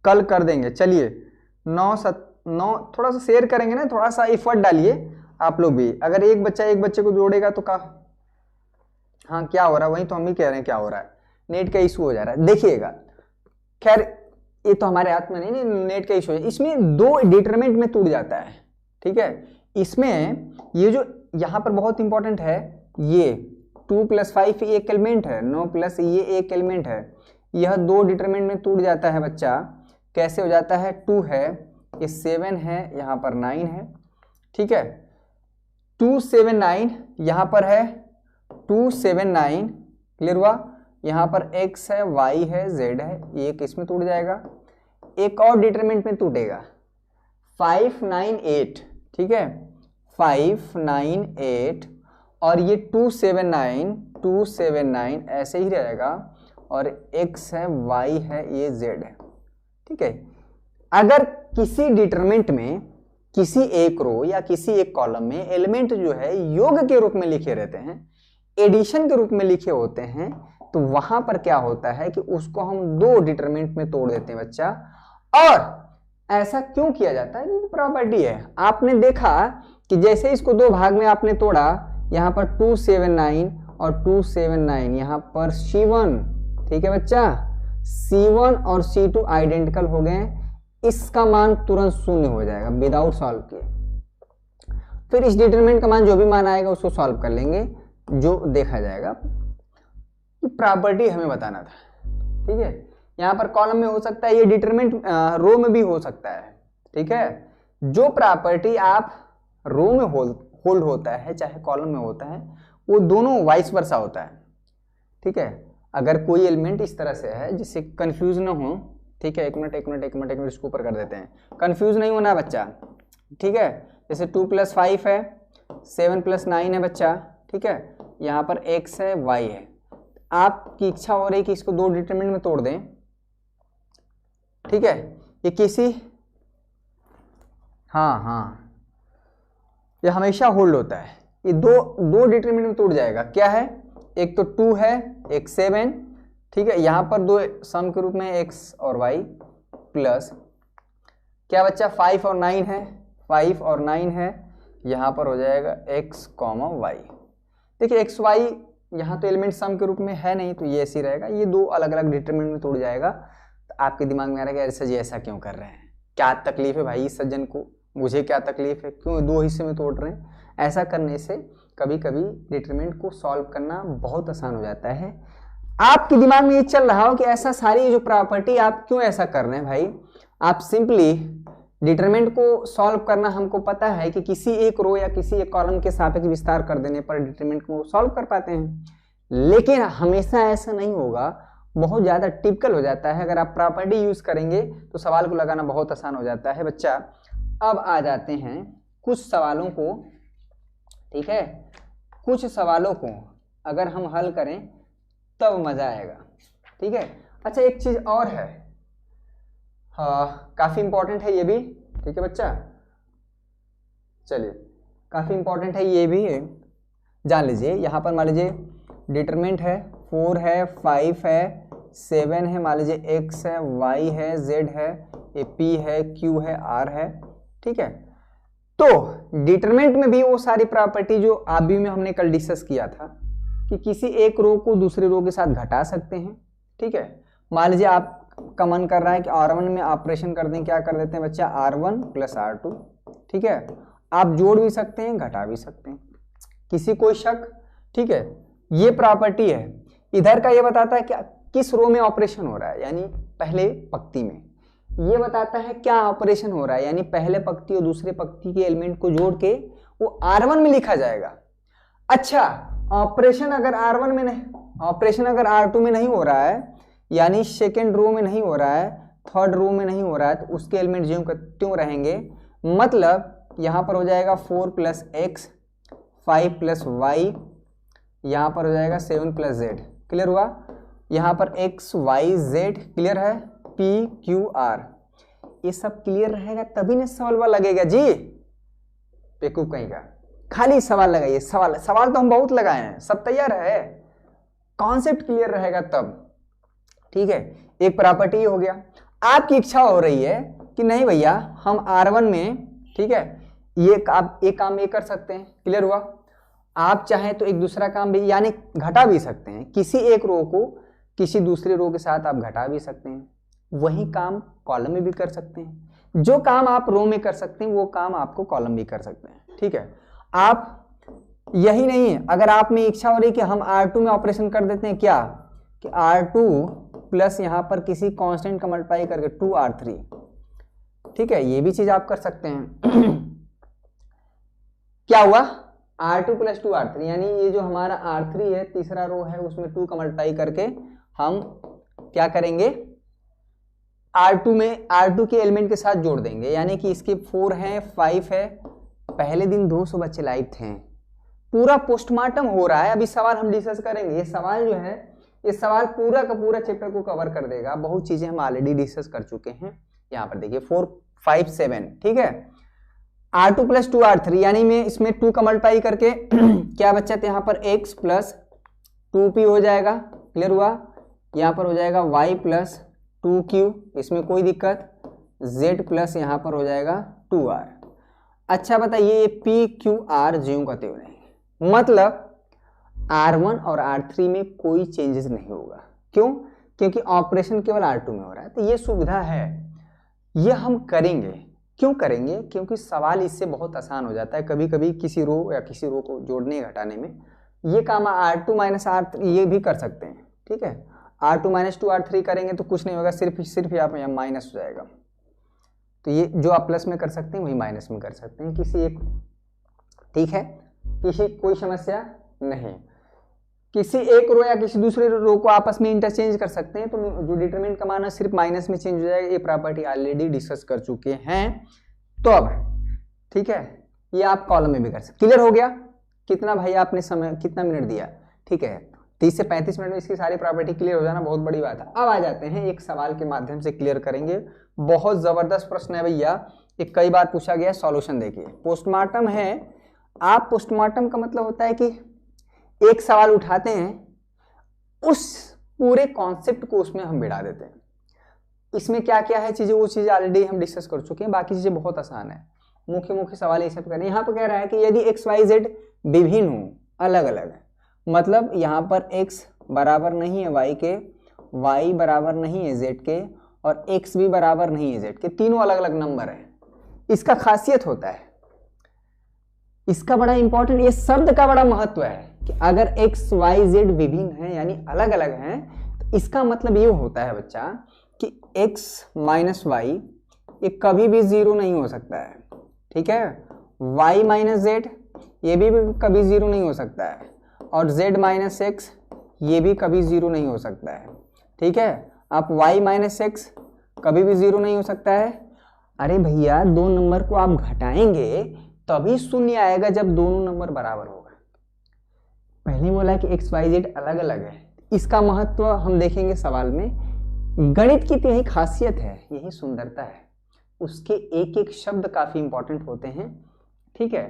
कल कर देंगे, चलिए 9 थोड़ा सा शेयर करेंगे ना, थोड़ा सा एफर्ट डालिए आप लोग भी। अगर एक बच्चे को जोड़ेगा तो हाँ क्या हो रहा है, वही तो हम भी कह रहे हैं क्या हो रहा है, नेट का इशू हो जा रहा है। देखिएगा, खैर ये तो हमारे हाथ में नहीं, नेट का इशू है। इसमें 2 डिटरमिनेंट में टूट जाता है। ठीक है, इसमें ये जो यहाँ पर बहुत इंपॉर्टेंट है, ये 2 + 5 एक एलिमेंट है, 9 + ये एक एलिमेंट है। यह 2 डिटरमिनेंट में टूट जाता है बच्चा। कैसे हो जाता है, 2 है, ये 7 है, यहाँ पर 9 है। ठीक है, 2 7 9 यहाँ पर है, 2 7 9, क्लियर हुआ। यहाँ पर x है, y है, z है, एक इसमें टूट जाएगा। एक और डिटरमिनेंट में टूटेगा, 5 9 8। ठीक है, 5 9 8, और ये 2 7 9 ऐसे ही रहेगा, और x है, y है, ये z है। ठीक है, अगर किसी डिटरमिनेंट में किसी एक रो या किसी एक कॉलम में एलिमेंट जो है योग के रूप में लिखे रहते हैं, एडिशन के रूप में लिखे होते हैं तो वहां पर क्या होता है कि उसको हम दो डिटरमिनेंट में तोड़ देते हैं बच्चा। और ऐसा क्यों किया जाता है, क्योंकि प्रॉपर्टी है। आपने देखा कि जैसे इसको दो भाग में आपने तोड़ा, यहाँ पर 279 और 279, यहाँ पर C1, ठीक है बच्चा, C1 और C2 आइडेंटिकल हो गए, इसका मान तुरंत शून्य हो जाएगा विदाउट सॉल्व किए। फिर इस डिटरमिनेंट का मान जो भी मान आएगा उसको सॉल्व कर लेंगे, जो देखा जाएगा। प्रॉपर्टी हमें बताना था, ठीक है। यहाँ पर कॉलम में हो सकता है, ये डिटरमिनेंट रो में भी हो सकता है, ठीक है। जो प्रॉपर्टी आप रो में होल्ड होता है चाहे कॉलम में होता है, वो दोनों वाइस वर्सा होता है, ठीक है। अगर कोई एलिमेंट इस तरह से है जिससे कंफ्यूज ना हो, ठीक है, एक मिनट इसको ऊपर कर देते हैं, कंफ्यूज नहीं होना बच्चा, ठीक है। जैसे 2 + 5 है, 7 + 9 है बच्चा, ठीक है, यहाँ पर x है, y है। आपकी इच्छा हो रही है कि इसको दो डिटरमिनेंट में तोड़ दें, ठीक है। ये किसी ये हमेशा होल्ड होता है, ये दो डिटरमिनेंट में टूट जाएगा। क्या है, एक तो 2 है, एक 7, ठीक है। यहाँ पर दो सम के रूप में x और y प्लस क्या बच्चा 5 और 9 है, 5 और 9 है, यहाँ पर हो जाएगा x, y। देखिए x y यहाँ तो एलिमेंट सम के रूप में है नहीं, तो ये ऐसे ही रहेगा। ये दो अलग अलग डिटरमिनेंट में टूट जाएगा। तो आपके दिमाग में आ रहा है कि अरे सर ऐसा क्यों कर रहे हैं, क्या तकलीफ है भाई इस सज्जन को, मुझे क्या तकलीफ है, क्यों दो हिस्से में तोड़ रहे हैं। ऐसा करने से कभी कभी डिटरमिनेंट को सॉल्व करना बहुत आसान हो जाता है। आपके दिमाग में ये चल रहा हो कि ऐसा सारी जो प्रॉपर्टी आप क्यों ऐसा कर रहे हैं भाई। आप सिंपली डिटरमिनेंट को सॉल्व करना, हमको पता है कि किसी एक रो या किसी एक कॉलम के सापेक्ष विस्तार कर देने पर डिटरमिनेंट को सॉल्व कर पाते हैं, लेकिन हमेशा ऐसा नहीं होगा, बहुत ज़्यादा टिपिकल हो जाता है। अगर आप प्रॉपर्टी यूज करेंगे तो सवाल को लगाना बहुत आसान हो जाता है बच्चा। अब आ जाते हैं कुछ सवालों को, ठीक है, कुछ सवालों को अगर हम हल करें तब मजा आएगा, ठीक है। अच्छा एक चीज और है, काफी इंपॉर्टेंट है ये भी, ठीक है बच्चा, चलिए काफी इंपॉर्टेंट है ये भी है, जान लीजिए। यहाँ पर मान लीजिए डिटरमिनेंट है, 4 है, 5 है, 7 है, मान लीजिए x है, y है, z है, ये p है, q है, r है, ठीक है। तो डिटरमिनेंट में भी वो सारी प्रॉपर्टी जो आबी में हमने कल डिस्कस किया था कि किसी एक रो को दूसरे रो के साथ घटा सकते हैं, ठीक है। मान लीजिए आप का मन कर रहा है कि R1 में ऑपरेशन कर दें, क्या कर देते हैं बच्चा, R1 + R2, ठीक है। आप जोड़ भी सकते हैं, घटा भी सकते हैं, किसी कोई शक, ठीक है। ये प्रॉपर्टी है। इधर का ये बताता है क्या किस रो में ऑपरेशन हो रहा है, यानी पहले पंक्ति में। ये बताता है क्या ऑपरेशन हो रहा है, यानी पहले पंक्ति और दूसरे पंक्ति के एलिमेंट को जोड़ के वो R1 में लिखा जाएगा। अच्छा ऑपरेशन अगर R1 में नहीं, ऑपरेशन अगर R2 में नहीं हो रहा है, यानी सेकेंड रो में नहीं हो रहा है, थर्ड रो में नहीं हो रहा है, तो उसके एलिमेंट ज्यों का त्यों रहेंगे। मतलब यहाँ पर हो जाएगा 4 + x, 5 + y, यहाँ पर हो जाएगा 7 + z, क्लियर हुआ। यहाँ पर x, y, z क्लियर है, p, q, r, ये सब क्लियर रहेगा तभी ना सवाल लगेगा जी, बेवकूफ कहीं का। खाली सवाल लगाइए, सवाल तो हम बहुत लगाए हैं, सब तैयार है, कॉन्सेप्ट क्लियर रहेगा तब, ठीक है। एक प्रॉपर्टी हो गया। आपकी इच्छा हो रही है कि नहीं भैया हम R1 में, ठीक है, एक काम ये कर सकते हैं, क्लियर हुआ। आप चाहें तो एक दूसरा काम भी, यानी घटा भी सकते हैं, किसी एक रो को किसी दूसरे रो के साथ आप घटा भी सकते हैं, वही काम कॉलम में भी कर सकते हैं। जो काम आप रो में कर सकते हैं वो काम आपको कॉलम भी कर सकते हैं, ठीक है। आप यही नहीं है, अगर आप में इच्छा हो रही कि हम R2 में ऑपरेशन कर देते हैं, क्या कि R2 प्लस यहाँ पर किसी कांस्टेंट का मल्टीप्लाई करके 2R3, ठीक है, ये भी चीज आप कर सकते हैं। क्या हुआ, R2 + 2R3, यानी ये जो हमारा R3 है, तीसरा रो है, उसमें 2 का मल्टीप्लाई करके हम क्या करेंगे, R2 में R2 के एलिमेंट के साथ जोड़ देंगे, यानी कि इसके 4 है, 5 है। पहले दिन 200 बच्चे लाइव थे, पूरा पोस्टमार्टम हो रहा है, अभी सवाल हम डिस्कस करेंगे। ये सवाल जो है, ये सवाल पूरा का पूरा चैप्टर को कवर कर देगा, बहुत चीजें हम ऑलरेडी डिस्कस कर चुके हैं। यहाँ पर देखिए 4, 5, 7, ठीक है। R2 + 2R3, यानी में इसमें 2 का मल्टीप्लाई करके क्या बच्चा था यहाँ पर x + 2p हो जाएगा, क्लियर हुआ। यहाँ पर हो जाएगा y प्लस 2q, इसमें कोई दिक्कत, z प्लस यहाँ पर हो जाएगा 2r। अच्छा बताइए, ये p q r ज्यों का त्यों रहेंगे, मतलब R1 और R3 में कोई चेंजेस नहीं होगा। क्यों? क्योंकि ऑपरेशन केवल R2 में हो रहा है। तो ये सुविधा है, ये हम करेंगे। क्यों करेंगे? क्योंकि सवाल इससे बहुत आसान हो जाता है। कभी कभी किसी रो या किसी रो को जोड़ने घटाने में ये काम R2 माइनस R3 ये भी कर सकते हैं, ठीक है। R2 माइनस 2R3 करेंगे तो कुछ नहीं होगा, सिर्फ यहाँ माइनस हो जाएगा। तो ये जो आप प्लस में कर सकते हैं वही माइनस में कर सकते हैं, किसी एक, ठीक है, कोई समस्या नहीं। किसी एक रो या किसी दूसरे रो को आपस में इंटरचेंज कर सकते हैं, तो जो डिटरमिनेंट का मान है सिर्फ माइनस में चेंज हो जाएगा। ये प्रॉपर्टी ऑलरेडी डिस्कस कर चुके हैं। तो अब ठीक है, ये आप कॉलम में भी कर सकते। क्लियर हो गया? कितना भाई आपने समय, कितना मिनट दिया? ठीक है, 30 से 35 मिनट में इसकी सारी प्रॉपर्टी क्लियर हो जाना बहुत बड़ी बात है। अब आ जाते हैं, एक सवाल के माध्यम से क्लियर करेंगे। बहुत जबरदस्त प्रश्न है भैया, एक कई बार पूछा गया। सॉल्यूशन देखिए, पोस्टमार्टम है। आप पोस्टमार्टम का मतलब होता है कि एक सवाल उठाते हैं, उस पूरे कॉन्सेप्ट को उसमें हम बिठा देते हैं। इसमें क्या क्या है चीजें, वो चीजें ऑलरेडी हम डिस्कस कर चुके हैं। बाकी चीजें बहुत आसान है, मुख्य सवाल ये सब करें। यहाँ पर कह रहा है कि यदि एक्स वाई जेड विभिन्न हो, अलग अलग है, मतलब यहाँ पर x बराबर नहीं है y के, y बराबर नहीं है z के, और x भी बराबर नहीं है z के, तीनों अलग अलग नंबर है। इसका खासियत होता है, इसका बड़ा इंपॉर्टेंट, ये शब्द का बड़ा महत्व है कि अगर x y z विभिन्न है यानी अलग अलग हैं, तो इसका मतलब ये होता है बच्चा कि x माइनस वाई ये कभी भी जीरो नहीं हो सकता है, ठीक है। y माइनस जेड ये भी कभी जीरो नहीं हो सकता है, और z माइनस एक्स ये भी कभी जीरो नहीं हो सकता है, ठीक है। आप y माइनस एक्स कभी भी जीरो नहीं हो सकता है। अरे भैया, दो नंबर को आप घटाएंगे तभी शून्य आएगा जब दोनों नंबर बराबर होगा। पहले बोला कि एक्स वाई जेड अलग अलग है, इसका महत्व हम देखेंगे सवाल में। गणित की तो यही खासियत है, यही सुंदरता है, उसके एक एक शब्द काफी इंपॉर्टेंट होते हैं, ठीक है।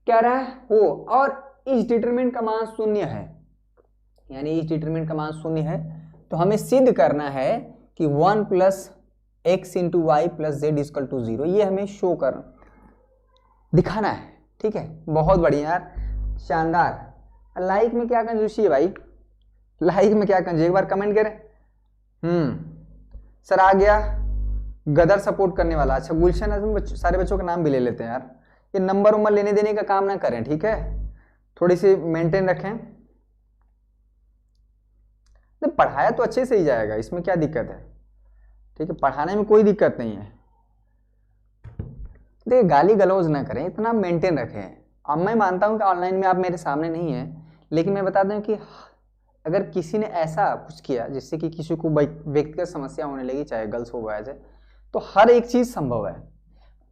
कह रहा है हो, और इस डिटरमिनेंट का मान शून्य है, यानी इस डिटरमिनेंट का मान शून्य है, तो हमें सिद्ध करना है कि 1 plus X into Y plus Z equal to 0, ये हमें शो कर दिखाना है, ठीक है। बहुत बढ़िया यार, शानदार। लाइक में क्या कंजूसी है भाई, लाइक में क्या कंजूसी, एक बार कमेंट करें। सर आ गया गदर सपोर्ट करने वाला। अच्छा गुलशन, सारे बच्चों का नाम भी ले लेते हैं यार, ये नंबर उम्र लेने देने का काम ना करें, ठीक है, थोड़ी सी मेंटेन रखें। तो पढ़ाया तो अच्छे से ही जाएगा, इसमें क्या दिक्कत है, ठीक है, पढ़ाने में कोई दिक्कत नहीं है। देखिए गाली गलौज ना करें, इतना मेंटेन रखें। अब मैं मानता हूं कि ऑनलाइन में आप मेरे सामने नहीं हैं, लेकिन मैं बता दूं कि अगर किसी ने ऐसा कुछ किया जिससे कि किसी को व्यक्तिगत समस्या होने लगी, चाहे गर्ल्स हो बॉयज है, तो हर एक चीज संभव है।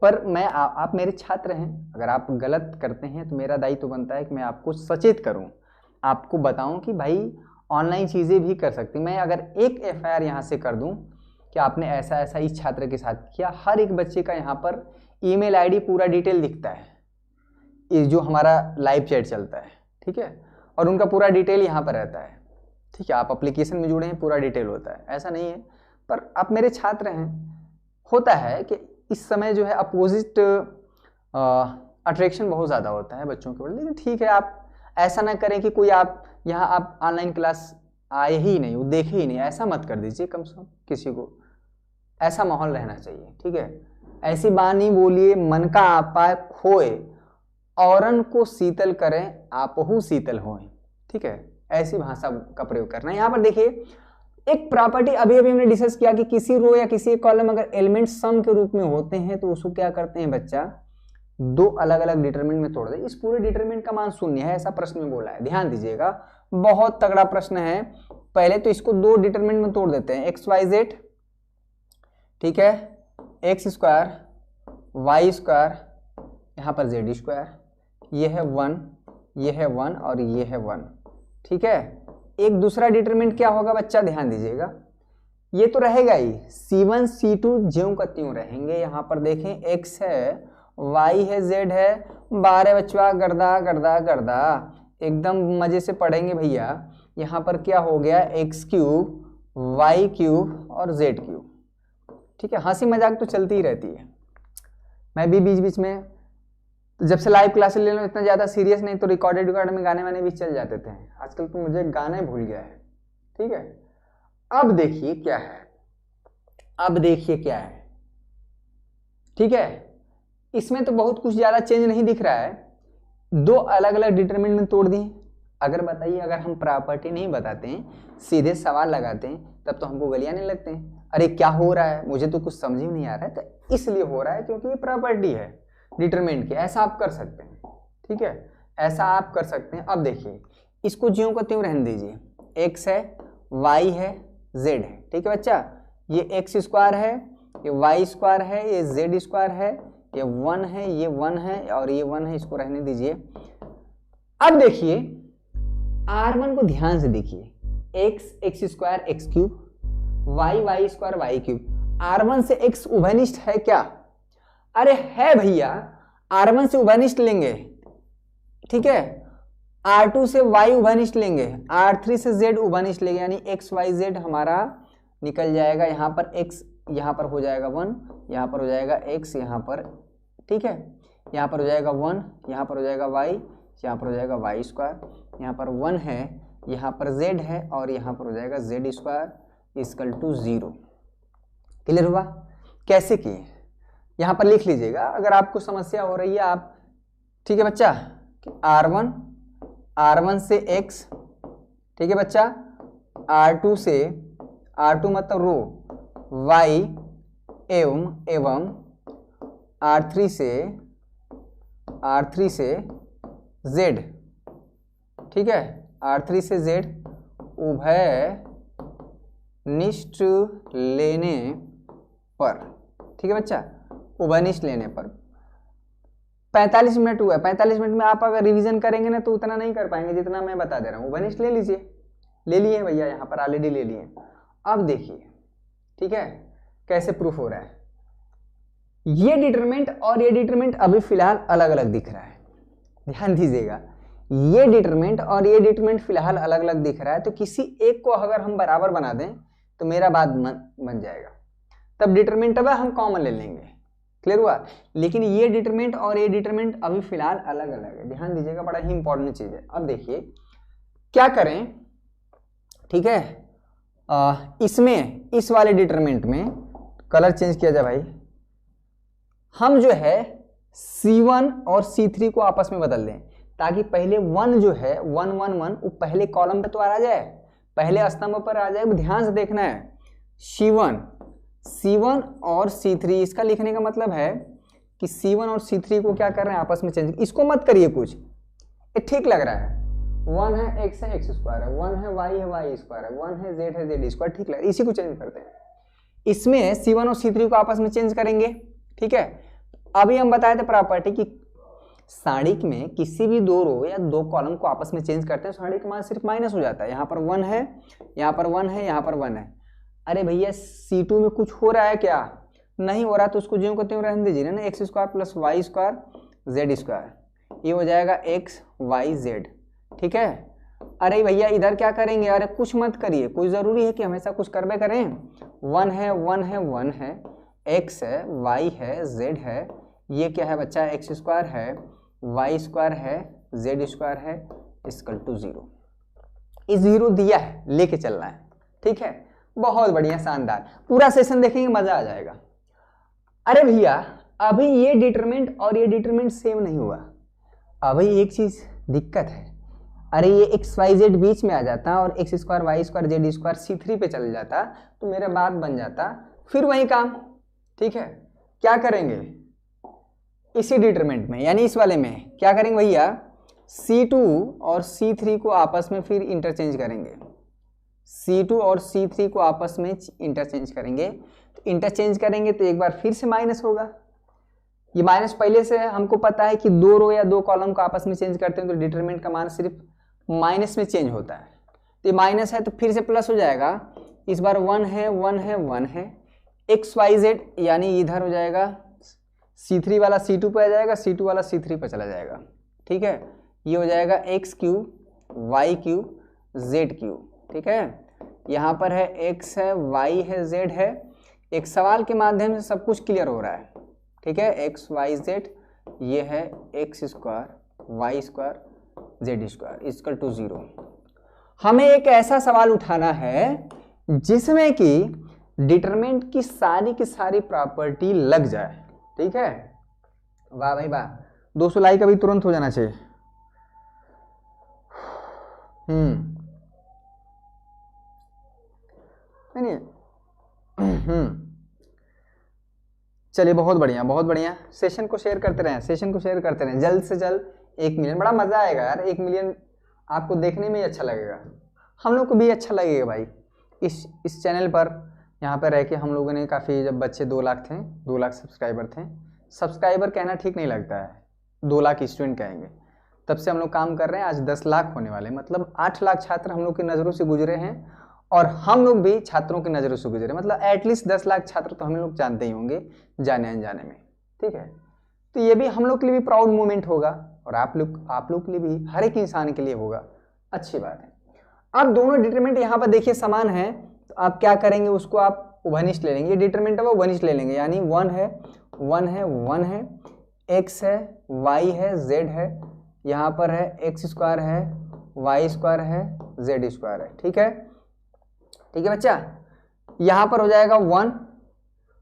पर मैं आप मेरे छात्र हैं, अगर आप गलत करते हैं तो मेरा दायित्व बनता है कि मैं आपको सचेत करूं, आपको बताऊं कि भाई ऑनलाइन चीज़ें भी कर सकती। मैं अगर एक FIR यहाँ से कर दूं कि आपने ऐसा ऐसा इस छात्र के साथ किया, हर एक बच्चे का यहाँ पर ईमेल ID पूरा डिटेल दिखता है, ये जो हमारा लाइव चैट चलता है, ठीक है, और उनका पूरा डिटेल यहाँ पर रहता है, ठीक है। आप एप्लीकेशन में जुड़े हैं, पूरा डिटेल होता है, ऐसा नहीं है। पर आप मेरे छात्र हैं, होता है कि इस समय जो है अपोजिट अट्रैक्शन बहुत ज़्यादा होता है बच्चों के ऊपर, लेकिन ठीक है, आप ऐसा ना करें कि कोई आप यहाँ आप ऑनलाइन क्लास आए ही नहीं, वो देखे ही नहीं, ऐसा मत कर दीजिए। कम से कम किसी को ऐसा माहौल रहना चाहिए, ठीक है। ऐसी बानी बोलिए मन का आपा खोए, औरन को शीतल करें आपहु शीतल होए, ठीक है, ऐसी भाषा का प्रयोग करना है। यहाँ पर देखिए एक प्रॉपर्टी अभी हमने डिस्कस किया कि किसी रो या किसी कॉलम अगर एलिमेंट सम के रूप में होते हैं तो उसको क्या करते हैं बच्चा, दो अलग अलग डिटरमिनेंट में तोड़ दे। इस पूरे डिटरमिनेंट का मान शून्य है, ऐसा प्रश्न में बोला है, ध्यान दीजिएगा, बहुत तगड़ा प्रश्न है। पहले तो इसको दो डिटरमिनेंट में तोड़ देते हैं, एक्स वाई जेड, ठीक है, एक्स स्क्वायर वाई स्क्वायर, यहाँ पर जेड स्क्वायर, ये है 1, ये है 1 और ये है 1, ठीक है। एक दूसरा डिटरमिनेंट क्या होगा बच्चा, ध्यान दीजिएगा, ये तो रहेगा ही, C1 C2 ज्यों का त्यों रहेंगे। यहाँ पर देखें x है, y है, z है, 12 बचवा गर्दा गर्दा गर्दा, एकदम मजे से पढ़ेंगे भैया। यहाँ पर क्या हो गया, एक्स क्यूब, वाई क्यूब और जेड क्यूब। ठीक है, हंसी मजाक तो चलती ही रहती है। मैं भी बीच बीच में जब से लाइव क्लासेस ले लो इतना ज़्यादा सीरियस नहीं, तो रिकॉर्डेड में गाने वाने भी चल जाते थे। आजकल तो मुझे गाने भूल गया है। ठीक है, अब देखिए क्या है, अब देखिए क्या है। ठीक है, इसमें तो बहुत कुछ ज़्यादा चेंज नहीं दिख रहा है, दो अलग अलग डिटरमिनेंट में तोड़ दिए। अगर बताइए, अगर हम प्रॉपर्टी नहीं बताते हैं, सीधे सवाल लगाते हैं, तब तो हमको गलियाने लगते हैं, अरे क्या हो रहा है, मुझे तो कुछ समझ ही नहीं आ रहा है। तो इसलिए हो रहा है क्योंकि ये प्रॉपर्टी है डिटरमिनेंट की। ऐसा आप कर सकते हैं। ठीक है, ऐसा आप कर सकते हैं। अब देखिए, इसको ज्यों को त्यों रहने दीजिए, एक्स है, वाई है, जेड है। ठीक है बच्चा, ये एक्स स्क्वायर है, ये वाई स्क्वायर है, ये जेड स्क्वायर है, ये 1 है, ये 1 है और ये 1 है, इसको रहने दीजिए। अब देखिए R1 को ध्यान से देखिए, X square X cube, Y square Y cube. R1 से x उभयनिष्ठ है क्या? अरे है भैया, R1 से उभयनिष्ठ लेंगे। ठीक है, R2 से y उभयनिष्ठ लेंगे, R3 से z उभयनिष्ठ लेंगे, यानी x y z हमारा निकल जाएगा। यहाँ पर x यहाँ पर हो जाएगा 1, यहाँ पर हो जाएगा x, यहाँ पर ठीक है, यहाँ पर हो जाएगा 1, यहाँ पर हो जाएगा y, यहाँ पर हो जाएगा वाई स्क्वायर, यहाँ पर 1 है, यहाँ पर z है और यहाँ पर हो जाएगा z square equal to 0। Clear हुआ? कैसे किए यहाँ पर लिख लीजिएगा अगर आपको समस्या हो रही है आप। ठीक है बच्चा, R1 से x, ठीक है बच्चा, R2 से, R2 मतलब रो, y एवं R3 से z। ठीक है, R3 से z उभय निष्ठ लेने पर। ठीक है बच्चा, उभयनिष्ठ लेने पर 45 मिनट हुआ है। 45 मिनट में आप अगर रिवीजन करेंगे ना तो उतना नहीं कर पाएंगे जितना मैं बता दे रहा हूँ। उभयनिष्ठ ले लीजिए, ले लिए भैया, यहाँ पर ऑलरेडी ले लिए। अब देखिए, ठीक है, कैसे प्रूफ हो रहा है। ये डिटरमिनेंट और ये डिटरमिनेंट अभी फिलहाल अलग अलग दिख रहा है, ध्यान दीजिएगा। ये डिटरमिनेंट और ये डिटरमिनेंट फिलहाल अलग अलग दिख रहा है, तो किसी एक को अगर हम बराबर बना दें तो मेरा बात बन जाएगा। तब डिटरमिनेंट अब हम कॉमन ले लेंगे। क्लियर हुआ? लेकिन ये डिटरमिनेंट और ये डिटरमिनेंट अभी फिलहाल अलग अलग है, ध्यान दीजिएगा, बड़ा ही इंपॉर्टेंट चीज है। अब देखिए क्या करें। ठीक है, इसमें इस वाले डिटरमिनेंट में कलर चेंज किया जाए भाई। हम जो है C1 और C3 को आपस में बदल दें, ताकि पहले 1 जो है 1 1 1 वो पहले कॉलम पे तो आ जाए, पहले स्तंभ पर आ जाए। ध्यान से देखना है, C1 और C3, इसका लिखने का मतलब है कि C1 और C3 को क्या कर रहे हैं, आपस में चेंज। इसको मत करिए कुछ, ये ठीक लग रहा है। 1 है x है x स्क्वायर है, 1 है y स्क्वायर है, 1 है z स्क्वायर, ठीक लग रहा है। इसी को चेंज करते हैं। इसमें C1 और C3 को आपस में चेंज करेंगे। ठीक है, अभी हम बताए थे प्रॉपर्टी की सारणिक में किसी भी दो रो या दो कॉलम को आपस में चेंज करते हैं, सारणिक का मान सिर्फ माइनस हो जाता है। यहाँ पर 1 है, यहाँ पर 1 है, यहाँ पर 1 है। अरे भैया C2 में कुछ हो रहा है क्या? नहीं हो रहा, तो उसको ज्यों को त्यों रहने दीजिए ना, x square plus Y square Z square, ये हो जाएगा x y z। ठीक है, अरे भैया इधर क्या करेंगे? अरे कुछ मत करिए, कोई ज़रूरी है कि हमेशा कुछ करबे करें। 1 है 1 है 1 है, x है y है z है, ये क्या है बच्चा, x स्क्वायर है y स्क्वायर है z स्क्वायर है इक्वल टू 0। इस 0 दिया है, लेके चलना है। ठीक है, बहुत बढ़िया, शानदार। पूरा सेशन देखेंगे, मजा आ जाएगा। अरे भैया अभी ये डिटरमिनेंट और ये डिटरमिनेंट सेम नहीं हुआ, अभी एक चीज दिक्कत है। अरे ये एक्स वाई जेड बीच में आ जाता और X square Y square Z square C3 पे चल जाता तो मेरा बात बन जाता, फिर वही काम। ठीक है, क्या करेंगे इसी डिटरमिनेंट में, यानी इस वाले में क्या करेंगे भैया, C2 और C3 को आपस में फिर इंटरचेंज करेंगे। C2 और C3 को आपस में इंटरचेंज करेंगे। तो इंटरचेंज करेंगे तो एक बार फिर से माइनस होगा। ये माइनस पहले से हमको पता है कि दो रो या दो कॉलम को आपस में चेंज करते हैं तो डिटरमिनेंट का मान सिर्फ माइनस में चेंज होता है। तो ये माइनस है तो फिर से प्लस हो जाएगा। इस बार 1 है 1 है 1 है, एक्स वाई जेड, यानी इधर हो जाएगा C3 वाला C2 पे आ जाएगा, C2 वाला C3 पे चला जाएगा। ठीक है, ये हो जाएगा X cube Y cube Z cube, ठीक है। यहाँ पर है x है, y है, z है। एक सवाल के माध्यम से सब कुछ क्लियर हो रहा है, ठीक है। x y z, ये है x square y square z square equal to 0। हमें एक ऐसा सवाल उठाना है जिसमें कि डिटरमिनेंट की सारी प्रॉपर्टी लग जाए, ठीक है। वाह भाई वाह, 200 लाइक अभी तुरंत हो जाना चाहिए। नहीं चलिए, बहुत बढ़िया बहुत बढ़िया। सेशन को शेयर करते रहें, सेशन को शेयर करते रहें, जल्द से जल्द 1 मिलियन। बड़ा मजा आएगा यार, 1 मिलियन आपको देखने में ही अच्छा लगेगा, हम लोग को भी अच्छा लगेगा भाई। इस चैनल पर यहाँ पर रह के हम लोगों ने काफ़ी, जब बच्चे 2 लाख थे, 2 लाख सब्सक्राइबर थे, सब्सक्राइबर कहना ठीक नहीं लगता है, 2 लाख स्टूडेंट कहेंगे, तब से हम लोग काम कर रहे हैं। आज 10 लाख होने वाले, मतलब 8 लाख छात्र हम लोग की नज़रों से गुजरे हैं और हम लोग भी छात्रों की नज़रों से गुजरे, मतलब एटलीस्ट 10 लाख छात्र तो हम लोग जानते ही होंगे जाने अनजाने में, ठीक है। तो ये भी हम लोग के लिए भी प्राउड मोमेंट होगा और आप लोग के लिए भी, हर एक इंसान के लिए होगा, अच्छी बात है। अब दोनों डिटरमिनेंट यहाँ पर देखिए समान है, तो आप क्या करेंगे, उसको आप उभयनिष्ठ ले लेंगे। ये डिटरमिनेंट है वो उभयनिष्ठ ले लेंगे, यानी 1 है 1 है 1 है, x है y है z है, यहाँ पर है x स्क्वायर है y स्क्वायर है z स्क्वायर है, ठीक है। ठीक है बच्चा, यहाँ पर हो जाएगा 1,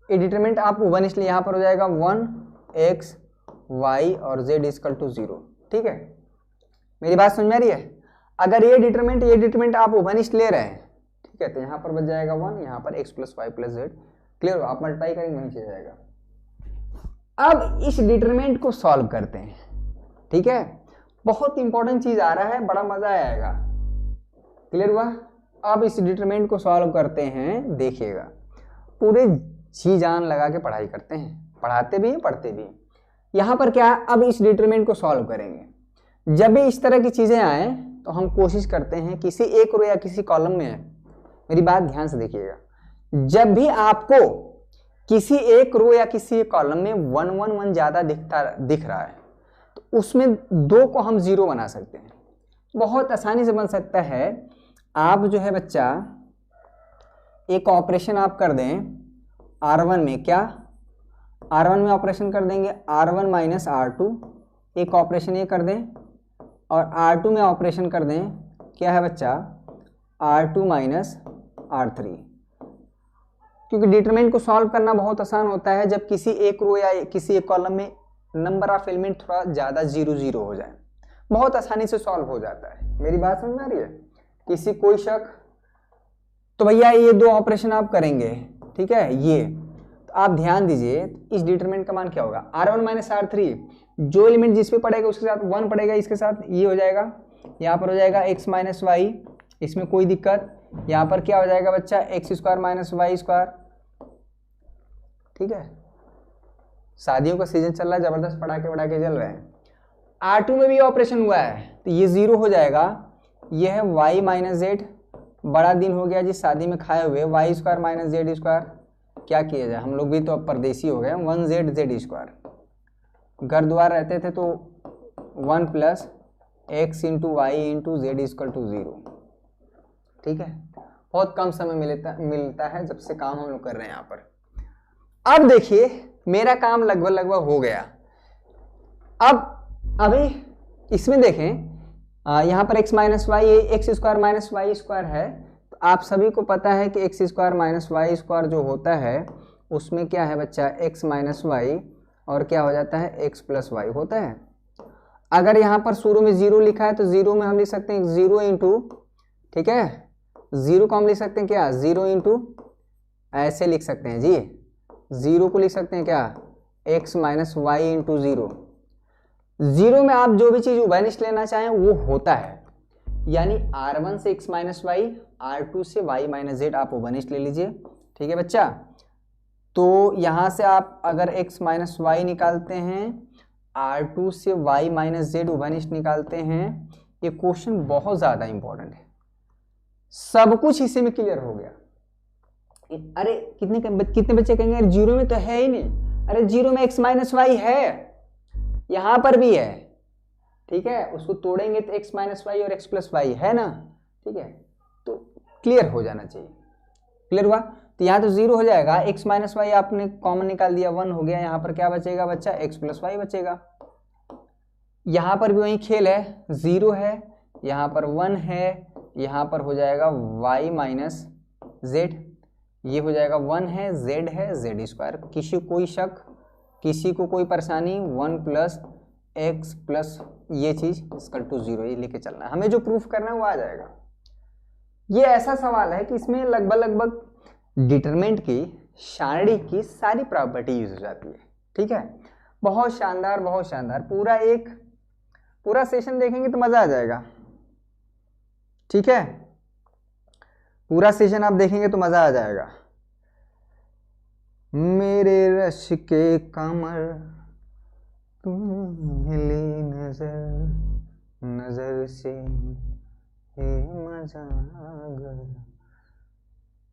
ये डिटरमिनेंट आप उभयनिष्ठ ले, यहाँ पर हो जाएगा 1 x y और z इक्वल टू 0, ठीक है। मेरी बात समझ में आ रही है। अगर ये डिटरमिनेंट आप उभयनिष्ठ ले रहे हैं, ठीक है, तो यहाँ पर बच जाएगा 1, यहाँ पर x plus Y plus Z, clear हो, आप मल्टीप्लाई करेंगे वहीं से जाएगा। अब इस डिटरमिनेंट को सॉल्व करते हैं, ठीक है। बहुत इंपॉर्टेंट चीज आ रहा है, बड़ा मजा आएगा, क्लियर हुआ। अब इस डिटरमिनेंट को सॉल्व करते हैं, देखिएगा, पूरे जी जान लगा के पढ़ाई करते हैं, पढ़ाते भी हैं पढ़ते भी हैं। यहाँ पर क्या है, अब इस डिटरमिनेंट को सॉल्व करेंगे। जब भी इस तरह की चीजें आए तो हम कोशिश करते हैं किसी एक रो या किसी कॉलम में, मेरी बात ध्यान से देखिएगा, जब भी आपको किसी एक रो या किसी एक कॉलम में 1 1 1 ज्यादा दिख रहा है, तो उसमें 2 को हम 0 बना सकते हैं, बहुत आसानी से बन सकता है। आप जो है बच्चा एक ऑपरेशन आप कर दें R1 में, क्या R1 में ऑपरेशन कर देंगे R1 माइनस R2, एक ऑपरेशन ये कर दें, और R2 में ऑपरेशन कर दें, क्या है बच्चा R2 माइनस R3। क्योंकि डिटरमिनेंट को सॉल्व करना बहुत आसान होता है जब किसी एक रो या किसी एक कॉलम में नंबर ऑफ एलिमेंट थोड़ा ज़्यादा 0 0 हो जाए, बहुत आसानी से सॉल्व हो जाता है। मेरी बात समझ में आ रही है, किसी कोई शक? तो भैया ये 2 ऑपरेशन आप करेंगे, ठीक है। ये तो आप ध्यान दीजिए, इस डिटरमिनेंट का मान क्या होगा, R1 माइनस R3, जो एलिमेंट जिस पे पड़ेगा उसके साथ 1 पड़ेगा, इसके साथ ये हो जाएगा, यहाँ पर हो जाएगा x माइनस वाई, इसमें कोई दिक्कत। यहाँ पर क्या हो जाएगा बच्चा, x square minus Y square, ठीक है। शादियों का सीजन चल रहा है, जबरदस्त पटाखे चल रहे हैं। R2 में भी ऑपरेशन हुआ है तो ये 0 हो जाएगा, ये है y माइनस जेड, बड़ा दिन हो गया जी शादी में खाए हुए, Y square minus Z square, क्या किया जाए, हम लोग भी तो अब परदेसी हो गए, 1 जेड स्क्वायर, घर द्वार रहते थे तो 1 plus X into Y into Z equal to 0, ठीक है। बहुत कम समय मिलता है जब से काम हम लोग कर रहे हैं यहाँ पर। अब देखिए मेरा काम लगभग हो गया। अब अभी इसमें देखें, यहाँ पर x minus Y, X square minus Y square है, तो आप सभी को पता है कि X square minus Y square जो होता है उसमें क्या है बच्चा, x माइनस वाई और क्या हो जाता है x प्लस वाई होता है। अगर यहाँ पर शुरू में 0 लिखा है तो 0 में हम लिख सकते हैं 0 इंटू, ठीक है, 0 को हम लिख सकते हैं क्या, 0 इंटू, ऐसे लिख सकते हैं जी, 0 को लिख सकते हैं क्या, x माइनस वाई इंटू 0। 0 में आप जो भी चीज उभयनिष्ठ लेना चाहें वो होता है, यानी R1 से x माइनस वाई, R2 से y माइनस जेड आप उभयनिष्ठ ले लीजिए, ठीक है बच्चा। तो यहाँ से आप अगर x माइनस वाई निकालते हैं, R2 से y माइनस जेड उभयनिष्ठ निकालते हैं, ये क्वेश्चन बहुत ज्यादा इंपॉर्टेंट है, सब कुछ इसी में क्लियर हो गया। अरे कितने बच्चे कहेंगे 0 में तो है ही नहीं, अरे 0 में x माइनस वाई है, यहां पर भी है, ठीक है, उसको तोड़ेंगे तो x माइनस वाई और x प्लस वाई है ना, ठीक है, तो क्लियर हो जाना चाहिए। क्लियर हुआ? तो यहाँ तो 0 हो जाएगा, x माइनस वाई आपने कॉमन निकाल दिया, 1 हो गया। यहाँ पर क्या बचेगा बच्चा? x प्लस वाई बचेगा। यहाँ पर भी वही खेल है, 0 है, यहाँ पर 1 है, यहाँ पर हो जाएगा y माइनस जेड, ये हो जाएगा 1 है, z स्क्वायर। किसी को कोई शक, किसी को कोई परेशानी? 1 प्लस एक्स प्लस ये चीज़ इक्वल टू 0, ये लेके चलना है। हमें जो प्रूफ करना है वो आ जाएगा। ये ऐसा सवाल है कि इसमें लगभग डिटरमिनेंट की, सारणी की सारी प्रॉपर्टी यूज हो जाती है। ठीक है, बहुत शानदार, बहुत शानदार। पूरा सेशन देखेंगे तो मजा आ जाएगा। ठीक है, पूरा सेशन आप देखेंगे तो मजा आ जाएगा। मेरे रश के कमर तुम्हें नजर से मजा आ गया।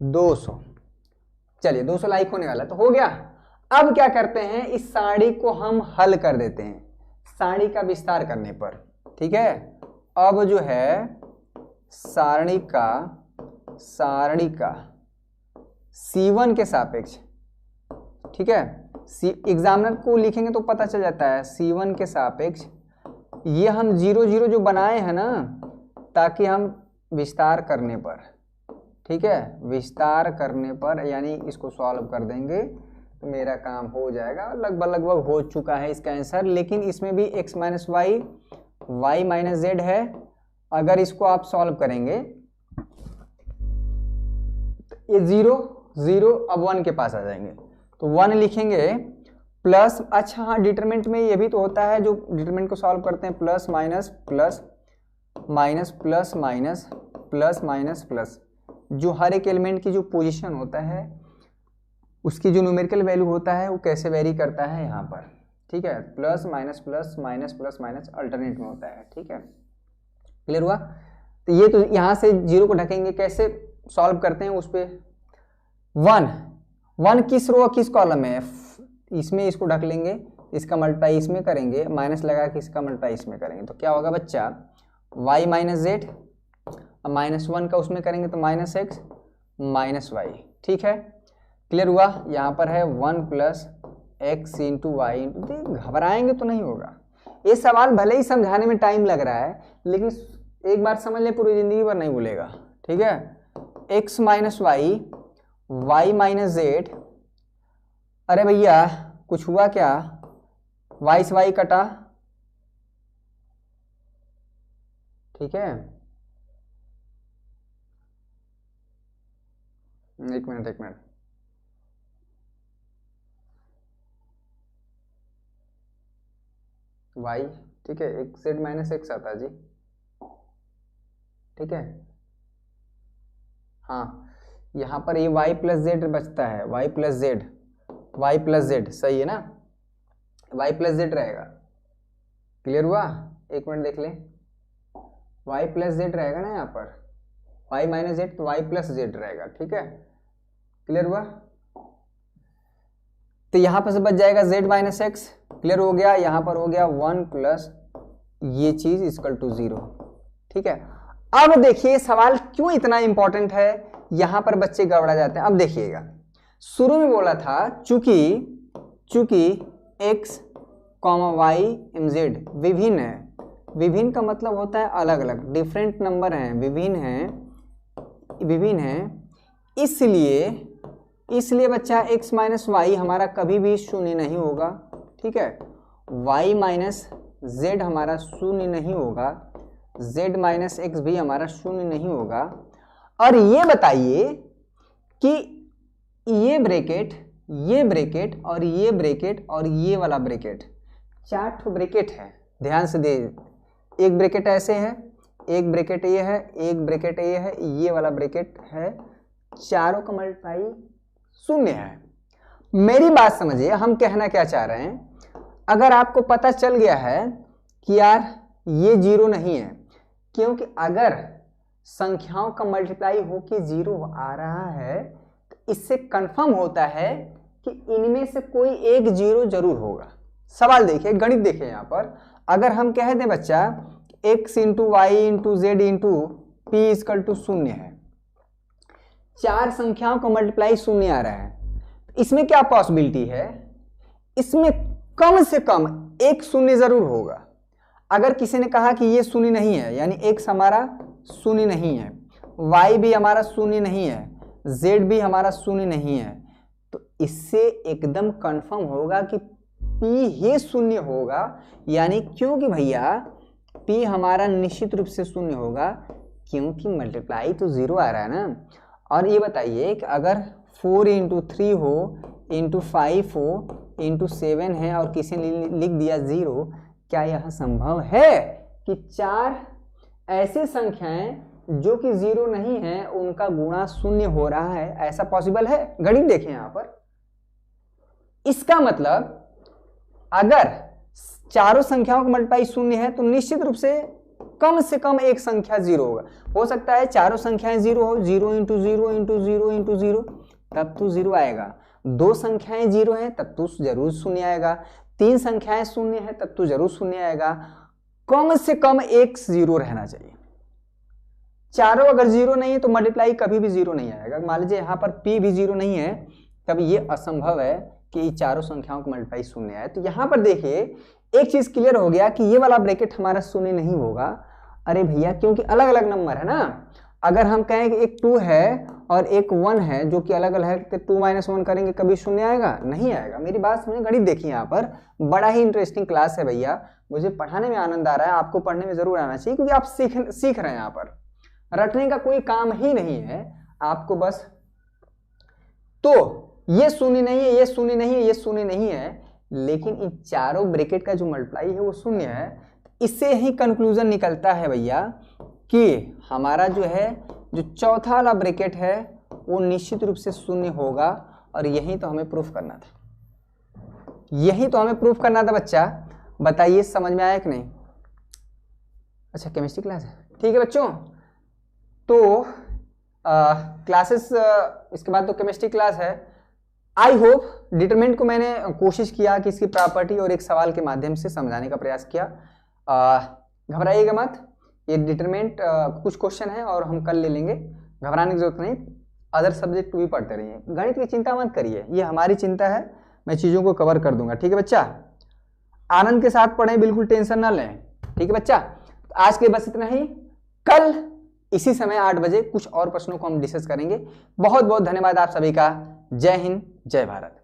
200, चलिए 200 लाइक होने वाला तो हो गया। अब क्या करते हैं, इस सारणी को हम हल कर देते हैं सारणी का विस्तार करने पर। ठीक है, अब जो है सारणी का C1 के सापेक्ष, ठीक है, एग्जामिनर को लिखेंगे तो पता चल जाता है C1 के सापेक्ष। ये हम 0 0 जो बनाए हैं ना, ताकि हम विस्तार करने पर, ठीक है, विस्तार करने पर यानी इसको सॉल्व कर देंगे तो मेरा काम हो जाएगा। लगभग हो चुका है इसका आंसर, लेकिन इसमें भी x minus Y, Y minus Z है। अगर इसको आप सॉल्व करेंगे तो ये 0 0 अब 1 के पास आ जाएंगे, तो 1 लिखेंगे प्लस, अच्छा हाँ, डिटरमिनेंट में ये भी तो होता है, जो डिटरमिनेंट को सॉल्व करते हैं, plus minus plus minus plus minus plus minus plus, जो हर एक एलिमेंट की जो पोजीशन होता है उसकी जो न्यूमेरिकल वैल्यू होता है वो कैसे वेरी करता है यहाँ पर। ठीक है, plus minus plus minus plus minus alternate में होता है। ठीक है, क्लियर हुआ? तो ये तो यहाँ से 0 को ढकेंगे, कैसे सॉल्व करते हैं उस पर। 1 किस रो किस कॉलम में? इसमें इसको ढक लेंगे, इसका मल्टीप्लाई इसमें करेंगे, माइनस लगा के इसका मल्टीप्लाई इसमें करेंगे, तो क्या होगा बच्चा? y माइनस जेड, अब -1 का उसमें करेंगे तो माइनस एक्स माइनस वाई। ठीक है, क्लियर हुआ? यहाँ पर है 1 प्लस एक्स इंटू वाई। घबराएंगे तो नहीं होगा। ये सवाल भले ही समझाने में टाइम लग रहा है, लेकिन एक बार समझ ले पूरी जिंदगी भर नहीं भूलेगा। ठीक है, x minus Y, Y minus Z. अरे भैया कुछ हुआ क्या? वाई से वाई कटा। ठीक है, एक मिनट, वाई, ठीक है, एक्स जेड माइनस एक्स आता है जी। ठीक है, हाँ, यहाँ पर ये y प्लस जेड बचता है, y प्लस जेड सही है ना, y प्लस जेड रहेगा। क्लियर हुआ? एक मिनट देख लें, y प्लस जेड रहेगा ना यहाँ पर, y माइनस जेड तो y प्लस जेड रहेगा। ठीक है, क्लियर हुआ? तो यहाँ पर से बच जाएगा z माइनस एक्स। क्लियर हो गया? यहाँ पर हो गया 1 प्लस ये चीज इक्वल टू 0। ठीक है, अब देखिए सवाल क्यों इतना इंपॉर्टेंट है, यहां पर बच्चे गड़बड़ा जाते हैं। अब देखिएगा, शुरू में बोला था चूंकि x, y, mz विभिन्न है। विभिन्न का मतलब होता है अलग अलग, डिफरेंट नंबर हैं, विभिन्न हैं, इसलिए बच्चा x माइनस वाई हमारा कभी भी शून्य नहीं होगा। ठीक है, y माइनस जेड हमारा शून्य नहीं होगा, z माइनस एक्स भी हमारा शून्य नहीं होगा। और ये बताइए कि ये ब्रैकेट और ये ब्रैकेट और ये वाला ब्रैकेट, 4 ठो ब्रैकेट है। ध्यान से दे, एक ब्रैकेट ऐसे है, एक ब्रैकेट ये है, एक ब्रैकेट ये है, ये वाला ब्रैकेट है, चारों का मल्टीप्लाई 0 है। मेरी बात समझिए, हम कहना क्या चाह रहे हैं। अगर आपको पता चल गया है कि यार ये 0 नहीं है, क्योंकि अगर संख्याओं का मल्टीप्लाई होके 0 आ रहा है तो इससे कंफर्म होता है कि इनमें से कोई एक 0 जरूर होगा। सवाल देखिए, गणित देखिए यहाँ पर, अगर हम कह दें बच्चा x into Y into Z into p equal to 0 है, 4 संख्याओं का मल्टीप्लाई 0 आ रहा है, इसमें क्या पॉसिबिलिटी है, इसमें कम से कम एक 0 जरूर होगा। अगर किसी ने कहा कि ये 0 नहीं है, यानी x हमारा 0 नहीं है, y भी हमारा 0 नहीं है, z भी हमारा 0 नहीं है, तो इससे एकदम कंफर्म होगा कि p ही 0 होगा। यानी क्योंकि भैया p हमारा निश्चित रूप से 0 होगा, क्योंकि मल्टीप्लाई तो 0 आ रहा है ना। और ये बताइए कि अगर 4 × 3 हो, × 5 हो, × 7 है और किसी ने लिख दिया 0, क्या यह संभव है कि 4 ऐसी संख्याएं जो कि 0 नहीं है उनका गुणा 0 हो रहा है? ऐसा पॉसिबल है? गणित देखें यहां पर। इसका मतलब अगर चारों संख्याओं का मल्टीप्लाई 0 है तो निश्चित रूप से कम एक संख्या 0 होगा। हो सकता है चारों संख्याएं 0 हो, 0 × 0 × 0 × 0, तब तो 0 आएगा। 2 संख्याएं 0 हैं तब तो जरूर 0 आएगा। 3 संख्याएं 0 हैं तब तो जरूर 0 आएगा। कम से कम एक 0 रहना चाहिए। चारों अगर 0 नहीं है तो मल्टीप्लाई कभी भी 0 नहीं आएगा। मान लीजिए यहाँ पर p भी 0 नहीं है, तब ये असंभव है कि चारों संख्याओं का मल्टीप्लाई 0 आए। तो यहाँ पर देखिए एक चीज क्लियर हो गया कि ये वाला ब्रैकेट हमारा 0 नहीं होगा। अरे भैया क्योंकि अलग अलग नंबर है ना। अगर हम कहें कि एक 2 है और एक 1 है जो कि अलग अलग है, तो 2 - 1 करेंगे, कभी 0 आएगा? नहीं आएगा। मेरी बात समझे। गणित देखिए यहाँ पर, बड़ा ही इंटरेस्टिंग क्लास है भैया। मुझे पढ़ाने में आनंद आ रहा है, आपको पढ़ने में जरूर आना चाहिए, क्योंकि आप सीख रहे हैं। यहाँ पर रटने का कोई काम ही नहीं है आपको, बस तो ये 0 नहीं है, ये 0 नहीं है, ये 0 नहीं है, लेकिन इन चारों ब्रैकेट का जो मल्टीप्लाई है वो 0 है। इससे ही कंक्लूजन निकलता है भैया कि हमारा जो है जो चौथा वाला ब्रैकेट है वो निश्चित रूप से 0 होगा। और यही तो हमें प्रूफ करना था, यही तो हमें प्रूफ करना था बच्चा। बताइए समझ में आया कि नहीं? अच्छा केमिस्ट्री क्लास है, ठीक है बच्चों। तो क्लासेस इसके बाद तो केमिस्ट्री क्लास है। आई होप डिटरमिनेंट को मैंने कोशिश किया कि इसकी प्रॉपर्टी और एक सवाल के माध्यम से समझाने का प्रयास किया। घबराइएगा मत, ये डिटरमिनेंट कुछ क्वेश्चन है और हम कल ले लेंगे, घबराने की जरूरत नहीं। अदर सब्जेक्ट भी पढ़ते रहिए, गणित की चिंता मत करिए, ये हमारी चिंता है, मैं चीज़ों को कवर कर दूंगा। ठीक है बच्चा, आनंद के साथ पढ़ें, बिल्कुल टेंशन ना लें। ठीक है बच्चा, आज के बस इतना ही। कल इसी समय 8 बजे कुछ और प्रश्नों को हम डिस्कस करेंगे। बहुत बहुत धन्यवाद आप सभी का। जय हिंद, जय भारत।